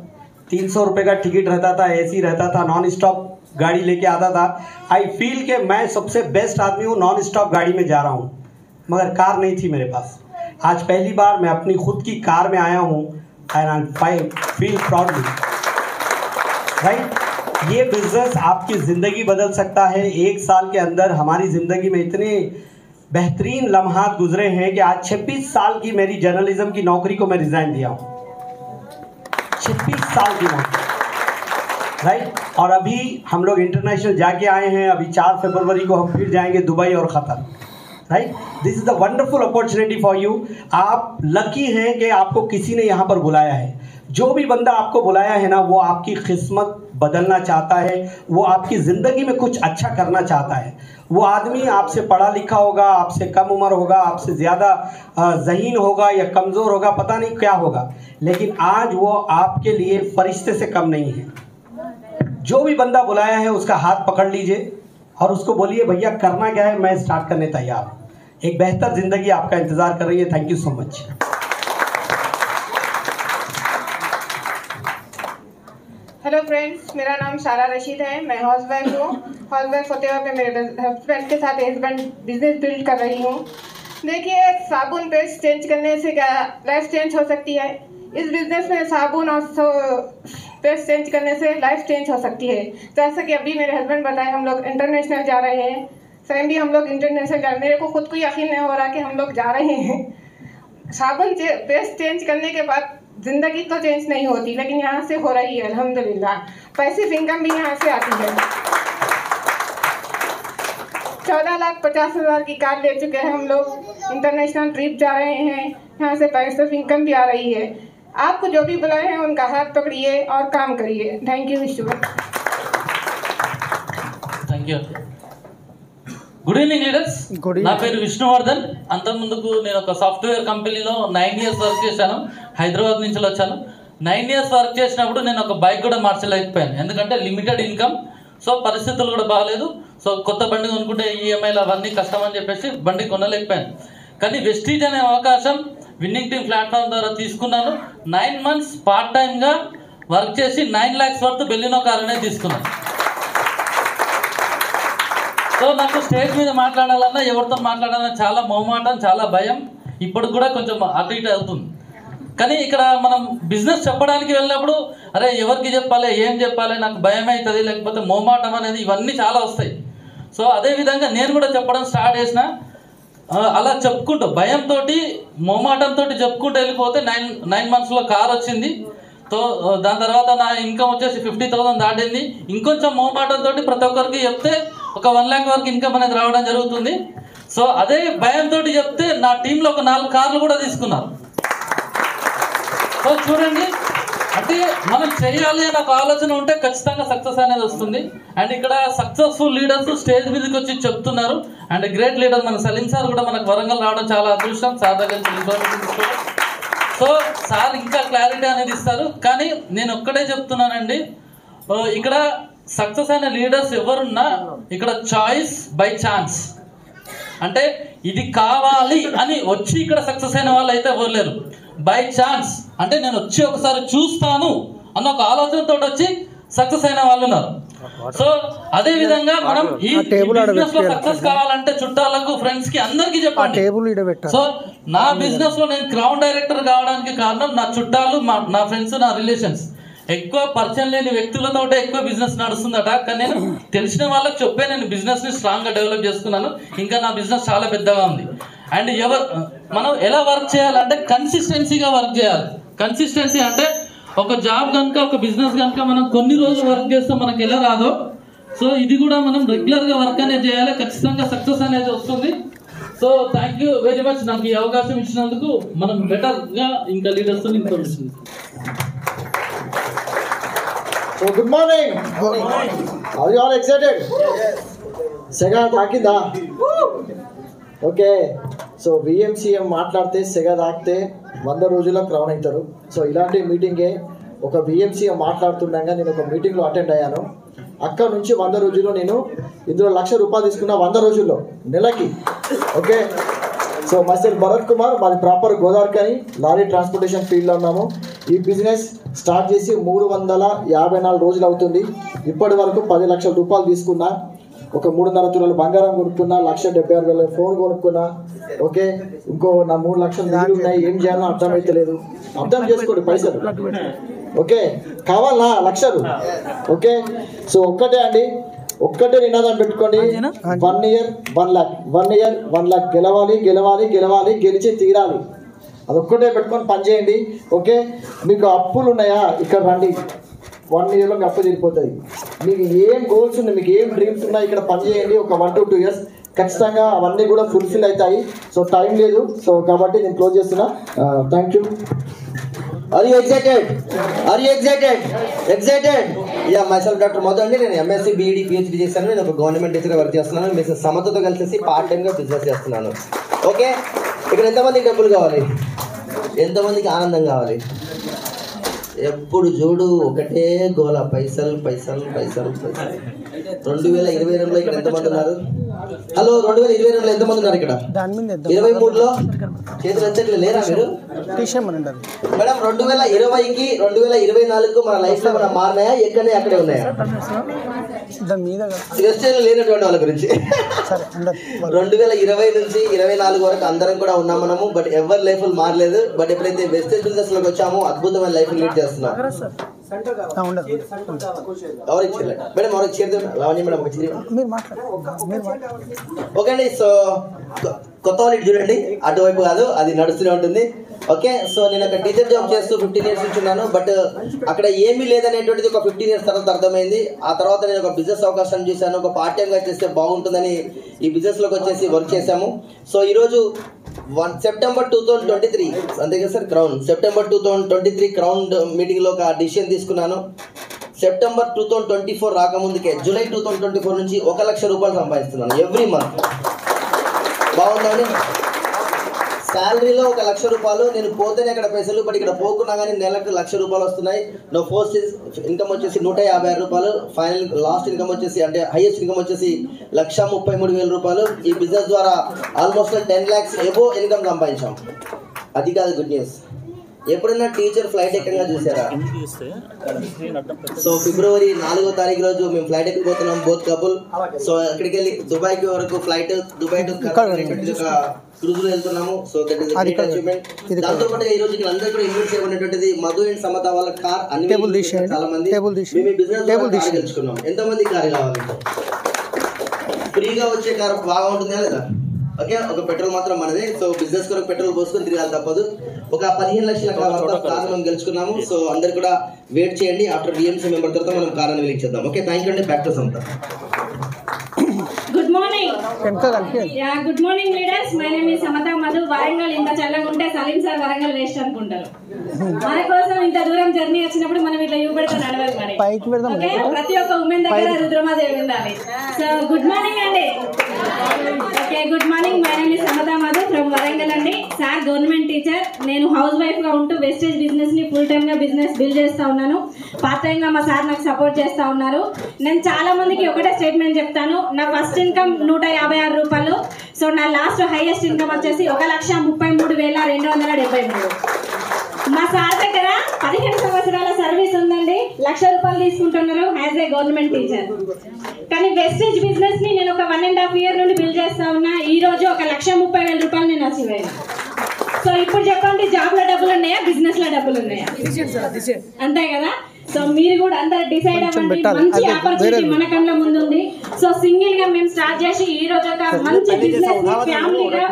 300 रुपये का टिकट रहता था, AC रहता था, नॉन स्टॉप गाड़ी लेके आता था। आई फील कि मैं सबसे बेस्ट आदमी हूँ, नॉन स्टॉप गाड़ी में जा रहा हूँ, मगर कार नहीं थी मेरे पास। आज पहली बार मैं अपनी खुद की कार में आया हूँ, and I feel proudly, right. ये बिजनेस आपकी ज़िंदगी बदल सकता है। 1 साल के अंदर हमारी ज़िंदगी में इतने बेहतरीन लम्हात गुजरे हैं कि आज 26 साल की मेरी जर्नलिज्म की नौकरी को मैं रिज़ाइन दिया हूँ, 26 साल की नौकरी, राइट। और अभी हम लोग इंटरनेशनल जाके आए हैं, अभी 4 फरवरी को हम फिर जाएंगे दुबई और क़तर, right. This is the wonderful opportunity for you. आप लकी हैं कि आपको किसी ने यहाँ पर बुलाया है। जो भी बंदा आपको बुलाया है ना, वो आपकी किस्मत बदलना चाहता है, वो आपकी ज़िंदगी में कुछ अच्छा करना चाहता है। वो आदमी आपसे पढ़ा लिखा होगा, आपसे कम उम्र होगा, आपसे ज़्यादा ज़हीन होगा या कमज़ोर होगा, पता नहीं क्या होगा, लेकिन आज वो आपके लिए फरिश्ते से कम नहीं है। जो भी बंदा बुलाया है उसका हाथ पकड़ लीजिए और उसको बोलिए भैया करना क्या है, मैं स्टार्ट करने तैयार हूँ। एक बेहतर ज़िंदगी आपका इंतज़ार कर रही है। Thank you so much. Hello friends, मेरा नाम सारा रशीद है। मैं हाउसवाइफ हूँ। हाउसवाइफ होते हुए मेरे हस्बैंड के साथ बिजनेस बिल्ड कर रही हूँ। देखिए, साबुन पेस्ट चेंज करने से क्या लाइफ चेंज हो सकती है। इस बिजनेस में साबुन और पेस्ट चेंज करने से लाइफ चेंज हो सकती है। जैसा कि अभी मेरे हस्बैंड बताए, हम लोग इंटरनेशनल जा रहे हैं। सेम भी हम लोग इंटरनेशनल जा रहे हैं। मेरे को खुद को यकीन नहीं हो रहा कि हम लोग जा रहे हैं। साबुन पेस्ट चेंज करने के बाद जिंदगी तो चेंज नहीं होती, लेकिन यहाँ से हो रही है अल्हम्दुलिल्लाह। पैसिव इनकम भी यहाँ से आती है। 14,50,000 की कार ले चुके हैं हम लोग। इंटरनेशनल ट्रिप जा रहे हैं, यहाँ से पैसिव इनकम भी आ रही है। आपको जो भी बुलाए हैं उनका हाथ पकड़िए और काम करिए। थैंक यू विश्व। Thank you. Good evening leaders, నా పేరు విష్ణువర్ధన్. అంతకుముందుకు నేను ఒక సాఫ్ట్వేర్ కంపెనీలో 9 ఇయర్స్ వర్క్ చేశాను. హైదరాబాద్ నుంచి వచ్చాను. 9 ఇయర్స్ వర్క్ చేసినప్పుడు నేను ఒక బైక్ కూడా మార్చలేకపోయాను, ఎందుకంటే లిమిటెడ్ ఇన్కమ్. సో పరిస్థితులు కూడా బాగాలేదు. సో కొత్త బండి కొనుక్కుంటే ఈఎంఐలు అవన్నీ కష్టం అని చెప్పేసి బండి కొనలేకపోయాను. కానీ వెస్టీజ్ అనే అవకాశం విన్నింగ్ టీమ్ ప్లాట్ఫామ్ ద్వారా తీసుకున్నాను. 9 months పార్ట్ టైమ్గా వర్క్ చేసి 9 lakhs వర్త్ బెల్లినో కార్ అనేది తీసుకున్నాను. సో నాకు స్టేజ్ మీద మాట్లాడాలన్నా, ఎవరితో మాట్లాడాలన్నా చాలా మొహమాటం, చాలా భయం. ఇప్పుడు కూడా కొంచెం అటు ఇటు అవుతుంది. కానీ ఇక్కడ మనం బిజినెస్ చెప్పడానికి వెళ్ళినప్పుడు అరే ఎవరికి చెప్పాలి, ఏం చెప్పాలి, నాకు భయం అవుతుంది, లేకపోతే మొహమాటం అనేది ఇవన్నీ చాలా వస్తాయి. సో అదేవిధంగా నేను కూడా చెప్పడం స్టార్ట్ చేసిన. అలా చెప్పుకుంటూ భయంతో మొహమాటంతో చెప్పుకుంటూ వెళ్ళిపోతే 9 monthsలో కార్ వచ్చింది. సో దాని తర్వాత నా ఇన్కమ్ వచ్చేసి 50,000 దాటింది. ఇంకొంచెం మోమాటంతో ప్రతి ఒక్కరికి చెప్తే ఒక 1 lakh వరకు ఇన్కమ్ అనేది రావడం జరుగుతుంది. సో అదే భయంతో చెప్తే నా టీంలో ఒక 4 కార్లు కూడా తీసుకున్నారు. సో చూడండి, అంటే మనం చేయాలి అనే ఒక ఆలోచన ఉంటే ఖచ్చితంగా సక్సెస్ అనేది వస్తుంది. అండ్ ఇక్కడ సక్సెస్ఫుల్ లీడర్స్ స్టేజ్ మీదకి వచ్చి చెప్తున్నారు. అండ్ గ్రేట్ లీడర్ మన సలీం సార్ కూడా మనకు వరంగల్ రావడం చాలా అదృష్టం. సార్ దగ్గర నుంచి సో సార్ ఇంకా క్లారిటీ అనేది ఇస్తారు. కానీ నేను ఒక్కడే చెప్తున్నానండి, ఇక్కడ సక్సెస్ అయిన లీడర్స్ ఎవరున్నా ఇక్కడ చాయిస్ బై ఛాన్స్, అంటే ఇది కావాలి అని వచ్చి ఇక్కడ సక్సెస్ అయిన వాళ్ళు అయితే ఎవరు లేరు. బై ఛాన్స్ అంటే నేను వచ్చి ఒకసారి చూస్తాను అన్న ఒక ఆలోచనతో వచ్చి సక్సెస్ అయిన వాళ్ళు ఉన్నారు. సో అదే విధంగా మనం ఈ బిజినెస్ లో సక్సెస్ కావాలంటే చుట్టాలకు, ఫ్రెండ్స్ కి, అందరికి చెప్పండి. సో నా బిజినెస్ లో నేను క్రౌన్ డైరెక్టర్ కావడానికి కారణం నా చుట్టాలు, నా ఫ్రెండ్స్, నా రిలేషన్స్. ఎక్కువ పరిచయం లేని వ్యక్తులతో ఎక్కువ బిజినెస్ నడుస్తుందట. కానీ నేను తెలిసిన వాళ్ళకి చెప్పే నేను బిజినెస్ ని స్ట్రాంగ్ గా డెవలప్ చేసుకున్నాను. ఇంకా నా బిజినెస్ చాలా పెద్దగా ఉంది. అండ్ మనం ఎలా వర్క్ చేయాలంటే కన్సిస్టెన్సీగా వర్క్ చేయాలి. కన్సిస్టెన్సీ అంటే ఒక జాబ్ కనుక, ఒక బిజినెస్ కనుక మనం కొన్ని రోజులు వర్క్ చేస్తే మనకి ఎలా రాదో, సో ఇది కూడా మనం రెగ్యులర్ గా వర్క్ అనేది చేయాలి. ఖచ్చితంగా సక్సెస్ అనేది వస్తుంది. So thank you very much నాకు ఈ అవకాశం ఇచ్చినందుకు. మనం బెటర్ గా ఇంకా leaders information. So good morning. Are you all excited? Sega తాకిందా? Okay. So విఎంసీఎం మాట్లాడితే సెగ తాకితే 100 రోజుల్లో క్రౌన్ అవుతారు. సో ఇలాంటి మీటింగే ఒక విఎంసీఎం మాట్లాడుతుండగా నేను ఒక మీటింగ్లో అటెండ్ అయ్యాను. అక్కడ నుంచి 100 రోజుల్లో నేను ఇందులో ₹1,00,000 తీసుకున్న 100 రోజుల్లో నెలకి. Okay. So myself Bharat Kumar, మాది ప్రాపర్ గోదావరికని లారీ ట్రాన్స్పోర్టేషన్ ఫీల్డ్లో ఉన్నాము. ఈ బిజినెస్ స్టార్ట్ చేసి 354 రోజులు అవుతుంది. ఇప్పటి వరకు ₹10 లక్షల తీసుకున్నా, ఒక 3.5 తులాలు బంగారం కొనుక్కున్నా, 1,76,000 ఫోన్ కొనుక్కున్నా. ఓకే. ఇంకో నా 3 లక్షలు నిధులు ఉన్నాయి. ఏం చేయాలో అర్థమైతలేదు. అర్థం చేసుకోండి పైసలు. ఓకే. కావాలా లక్షలు? ఓకే. సో ఒక్కటే అండి, ఒక్కటే నినాదం పెట్టుకోండి. 1 year 1 lakh, 1 year 1 lakh. గెలవాలి గెలవాలి గెలవాలి, గెలిచి తీరాలి. అదొక్కటే పెట్టుకొని పనిచేయండి. ఓకే. మీకు అప్పులు ఉన్నాయా? ఇక్కడ రండి. 1 yearలో మీ అప్పు తీరిపోతుంది. మీకు ఏం గోల్స్ ఉన్నాయి, మీకు ఏం డ్రీమ్స్ ఉన్నాయి, ఇక్కడ పనిచేయండి. ఒక 1 to 2 years ఖచ్చితంగా అవన్నీ కూడా ఫుల్ఫిల్ అవుతాయి. సో టైం లేదు. సో కాబట్టి నేను క్లోజ్ చేస్తున్నా. Thank you. Are you excited? Are you excited? Excited? Yeah, myself Dr. Madhu అండి. నేను MSc BEd PhD చేశాను. నేను ఒక గవర్నమెంట్ టీచర్గా వర్క్ చేస్తున్నాను. మిస్సెస్ సమతతో కలిసి పార్ట్ టైంగా బిజినెస్ చేస్తున్నాను. ఓకే. ఇక్కడ ఎంతమందికి డబ్బులు కావాలి? ఎంతమందికి ఆనందం కావాలి? ఎప్పుడు చూడు ఒకటే గోల, పైసలు పైసలు పైసలు పైసలు. 2022లో ఇక్కడ ఎంతమంది ఉన్నారు? హలో, 2022లో ఎంతమంది ఉన్నారు ఇక్కడ? 23లో చేతులు ఎంతట్లు లేరా మీరు? మేడం 2020కి 2024కు మన లైఫ్ లో మన మారినాయా? ఎక్కడే అక్కడే ఉన్నాయా? వెస్టేజ్ లేనటువంటి వాళ్ళ గురించి 2020 నుంచి 24 వరకు అందరం కూడా ఉన్నాం మనము. బట్ ఎవరి లైఫ్ మారలేదు. బట్ ఎప్పుడైతే వెస్టేజ్ బిజినెస్ లోకి వచ్చామో అద్భుతమైన లైఫ్ లీడ్ చేస్తున్నాం. ఎవరు ఇచ్చారు మేడం? ఎవరు ఇచ్చేది? లావణ్య మేడం ఒక ఓకే అండి. సో కొత్త వాళ్ళు చూడండి, అటువైపు కాదు, అది నడుస్తూనే ఉంటుంది. ఓకే. సో నేను అక్కడ టీచర్ జాబ్ చేస్తూ 15 years నుంచి ఉన్నాను. బట్ అక్కడ ఏమీ లేదనేటువంటిది ఒక 15 years తర్వాత అర్థమైంది. ఆ తర్వాత నేను ఒక బిజినెస్ అవకాశం చూశాను. ఒక పార్ట్ టైంగా చేస్తే బాగుంటుందని ఈ బిజినెస్లోకి వచ్చేసి వర్క్ చేశాము. సో ఈరోజు September 2023 అంతే కదా సార్, క్రౌన్ September 2023 క్రౌన్ మీటింగ్లో ఒక డిసిషన్ తీసుకున్నాను. September 2024 రాకముందుకే July 2024 నుంచి ₹1,00,000 సంపాదిస్తున్నాను ఎవ్రీ మంత్. బాగుందండి. శాలరీలో ₹1,00,000. నేను పోతేనే అక్కడ పైసలు, బట్ ఇక్కడ పోకున్నా కానీ నెలకు ₹1,00,000 వస్తున్నాయి. నా ఫస్ట్ ఇన్కమ్ వచ్చేసి ₹156. ఫైనల్ లాస్ట్ ఇన్కమ్ వచ్చేసి, అంటే హైయెస్ట్ ఇన్కమ్ వచ్చేసి ₹1,33,000. ఈ బిజినెస్ ద్వారా ఆల్మోస్ట్ 10 lakhs ఎబో ఇన్కమ్ సంపాదించాం. అది కాదు గుడ్ న్యూస్. ఎప్పుడైనా టీచర్ ఫ్లైట్ ఎక్కగా చూసారా? సో February 4వ తారీఖు రోజు మేము ఫ్లైట్ ఎక్కిపోతున్నాం, బోత్ కపుల్. సో అక్కడికి వెళ్ళి దుబాయ్కి వరకు ఫ్లైట్, దుబాయ్ టు క్రూజ్ లో వెళ్తున్నాము. So that is great achievement. దాంతో పాటు ఈ రోజు ఇక్కడ అందరూ కూడా ఇన్వైట్ చేయబడినటువంటిది మధు అండ్ సమత వాళ్ళ కార్. అన్ని చాలా మంది మేము ఈ బిజినెస్ తెలుసుకున్నాం. ఎంతమంది కార్ కావాలి? ఫ్రీగా వచ్చే కార్ బాగా ఉంటుందా లేదా? ఓకే, ఒక పెట్రోల్ మాత్రం మనదే. సో బిజినెస్ కొరకు పెట్రోల్ పోసుకొని తిరగాలి తప్పదు. ఒక 15 లక్షల కారు మనం గెలుచుకున్నాము. సో అందరు కూడా వెయిట్ చేయండి. ఆఫ్టర్ విఎంసీ మెంబర్ తర్వాత మనం కారాన్ని వెలిగించేద్దాం. ఓకే, థ్యాంక్ యూ అండి. Back to Samatha. Good morning. Good morning leaders. My name is Samatha Madhu. Warangal ఇంత చల్లగా ఉంటే సలీం సార్ వరంగల్ వేస్ట్ అనుకుంటారు. మన కోసం ఇంత దూరం జర్నీ వచ్చినప్పుడు మనం ఇట్లా చూపెడతా నడవాలి. మరి ఓకే, ప్రతి ఒక్క ఉమెన్ దగ్గర రుద్రమాదేవి ఉండాలి. సో గుడ్ మార్నింగ్ అండి. Okay, good morning. My name is Samatha Madhu from Warangal అండి. Sir government teacher. నేను హౌస్ వైఫ్ గా ఉంటూ వెస్టేజ్ బిజినెస్ ని ఫుల్ టైమ్ గా బిజినెస్ బిల్డ్ చేస్తా ఉన్నాను. పార్ట్ టైం గా మా సార్ నాకు సపోర్ట్ చేస్తా ఉన్నారు. నేను చాలా మందికి ఒకటే స్టేట్మెంట్ చెప్తాను. నా ఫస్ట్ ఇన్కమ్ 156 రూపాయలు. సో నా లాస్ట్ హైయెస్ట్ ఇన్కమ్ వచ్చేసి 1,33,273. మా సార్ దగ్గర 15 సంవత్సరాల సర్వీస్ ఉందండి. 1,00,000 రూపాయలు తీసుకుంటున్నారు యాజ్ ఏ గవర్నమెంట్ టీచర్. కానీ వెస్టేజ్ బిజినెస్ ని నేను ఒక 1.5 ఇయర్ నుండి బిల్డ్ చేస్తా ఉన్నా. ఈ రోజు 1,30,000 రూపాయలు నేను అచీవ్ అయ్యాను. సో ఇప్పుడు చెప్పండి, జాబ్ లో డబ్బులు ఉన్నాయా, బిజినెస్ లో డబ్బులు ఉన్నాయా? అంతే కదా. సో మీరు కూడా అందరు డిసైడ్ అవ్వండి. మంచి ఆపర్చునిటీ మన కళ్ళ ముందు ఉంది. సో సింగిల్ గా మేము స్టార్ట్ చేసి ఈ రోజు ఒక మంచి బిజినెస్ ఫ్యామిలీగా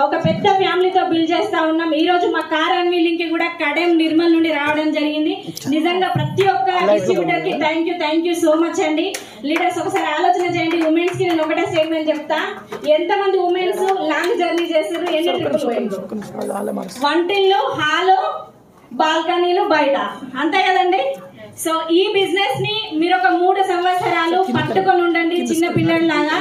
ఒక పెద్ద ఫ్యామిలీతో బిల్డ్ చేస్తా ఉన్నాం. ఈ రోజు మా కార్ అన్వీలింగ్ కి కూడా కడెం నిర్మల్ నుండి రావడం జరిగింది. నిజంగా ప్రతి ఒక్క డిస్ట్రిబ్యూటర్ కి థ్యాంక్ యూ సో మచ్ అండి. లీడర్స్ ఒకసారి ఆలోచన చేయండి. ఉమెన్స్ కి నేను ఒకటే స్టేట్మెంట్ చెప్తా. ఎంతమంది ఉమెన్స్ లాంగ్ జర్నీ చేస్తారు, ఎన్ని ట్రిప్పులు పోయింది, వంటిల్లు, హాలు, బాల్కనీలు, బయట, అంతే కదండి. సో ఈ బిజినెస్ ని మీరు ఒక 3 సంవత్సరాలు పట్టుకొని ఉండండి చిన్న పిల్లల్లాగా.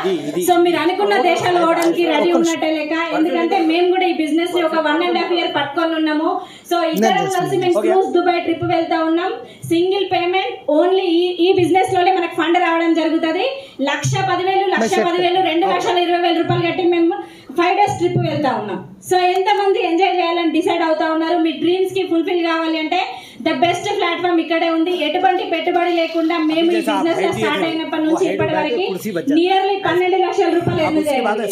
సో మీరు అనుకున్న దేశాలు పోవడానికి రెడీ ఉన్నట్టే లెక్క. ఎందుకంటే మేము కూడా ఈ బిజినెస్ ని ఒక 1.5 ఇయర్ పట్టుకొని ఉన్నాము. సో ఇద్దరం కలిసి మేము క్రూజ్ దుబాయ్ ట్రిప్ వెళ్తా ఉన్నాం. సింగిల్ పేమెంట్ ఓన్లీ ఈ బిజినెస్ లోనే మనకు ఫండ్ రావడం జరుగుతుంది. 1,10,000, 2,20,000 రూపాయలు కట్టి మేము 5 days ట్రిప్ వెళ్తా ఉన్నాం. సో ఎంతమంది ఎంజాయ్ చేయాలని డిసైడ్ అవుతా ఉన్నారు. మీ డ్రీమ్స్ కి ఫుల్ఫిల్ కావాలి అంటే ద బెస్ట్ ప్లాట్ఫామ్ ఇక్కడే ఉంది. ఎటువంటి పెట్టుబడి లేకుండా మేము ఈ బిజినెస్ స్టార్ట్ అయినప్పటి నుంచి ఇప్పటి వరకు నియర్లీ 12 లక్షల రూపాయలు ఎర్న్ చేయాలి.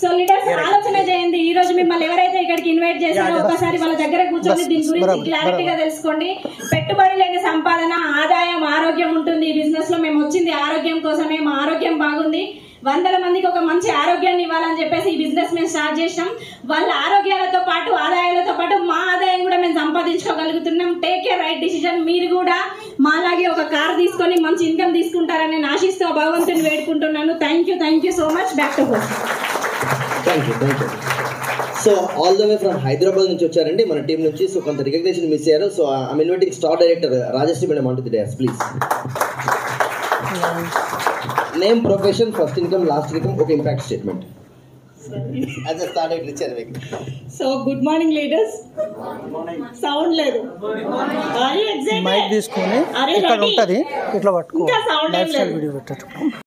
సో లీడర్స్ ఆలోచన చేయండి. ఈ రోజు మిమ్మల్ని ఎవరైతే ఇక్కడికి ఇన్వైట్ చేశారో ఒకసారి వాళ్ళ దగ్గర కూర్చొని దీని గురించి క్లారిటీగా తెలుసుకోండి. పెట్టుబడి లేని సంపాదన, ఆదాయం, ఆరోగ్యం ఉంటుంది ఈ బిజినెస్ లో. మేము వచ్చింది ఆరోగ్యం కోసమే. మా ఆరోగ్యం బాగుంది. 100 మందికి ఒక మంచి ఆరోగ్యాన్ని ఇవ్వాలని చెప్పేసి ఈ బిజినెస్ మేము స్టార్ట్ చేసాం. వాళ్ళ ఆరోగ్యాలతో పాటు ఆదాయాలతో పాటు మా ఆదాయం కూడా మేము సంపాదించుకోగలుగుతున్నాం. Take a right decision. మీరు కూడా మాలాగే ఒక కార్ తీసుకొని మంచి ఇన్కమ్ తీసుకుంటారని నేను ఆశిస్తూ భగవంతుని వేడుకుంటున్నాను. Thank you so much. Back to host. Thank you. So all the way from Hyderabad నుంచి వచ్చారండి మన టీం నుంచి. సో కొంత రికగ్నేషన్ మిస్ అయ్యారు. So I'm inviting star director Rajashri madam on to the dais please. Name, profession, first income, last income, ఒక impact statement. As a star director ఇచ్చారు మీకు. So good morning leaders. Sound లేదు. Mic తీసుకొని ఇక్కడ ఉంటుంది, ఇట్లా పట్టుకో. లైఫ్ స్టైల్ వీడియో పెట్టచ్చు.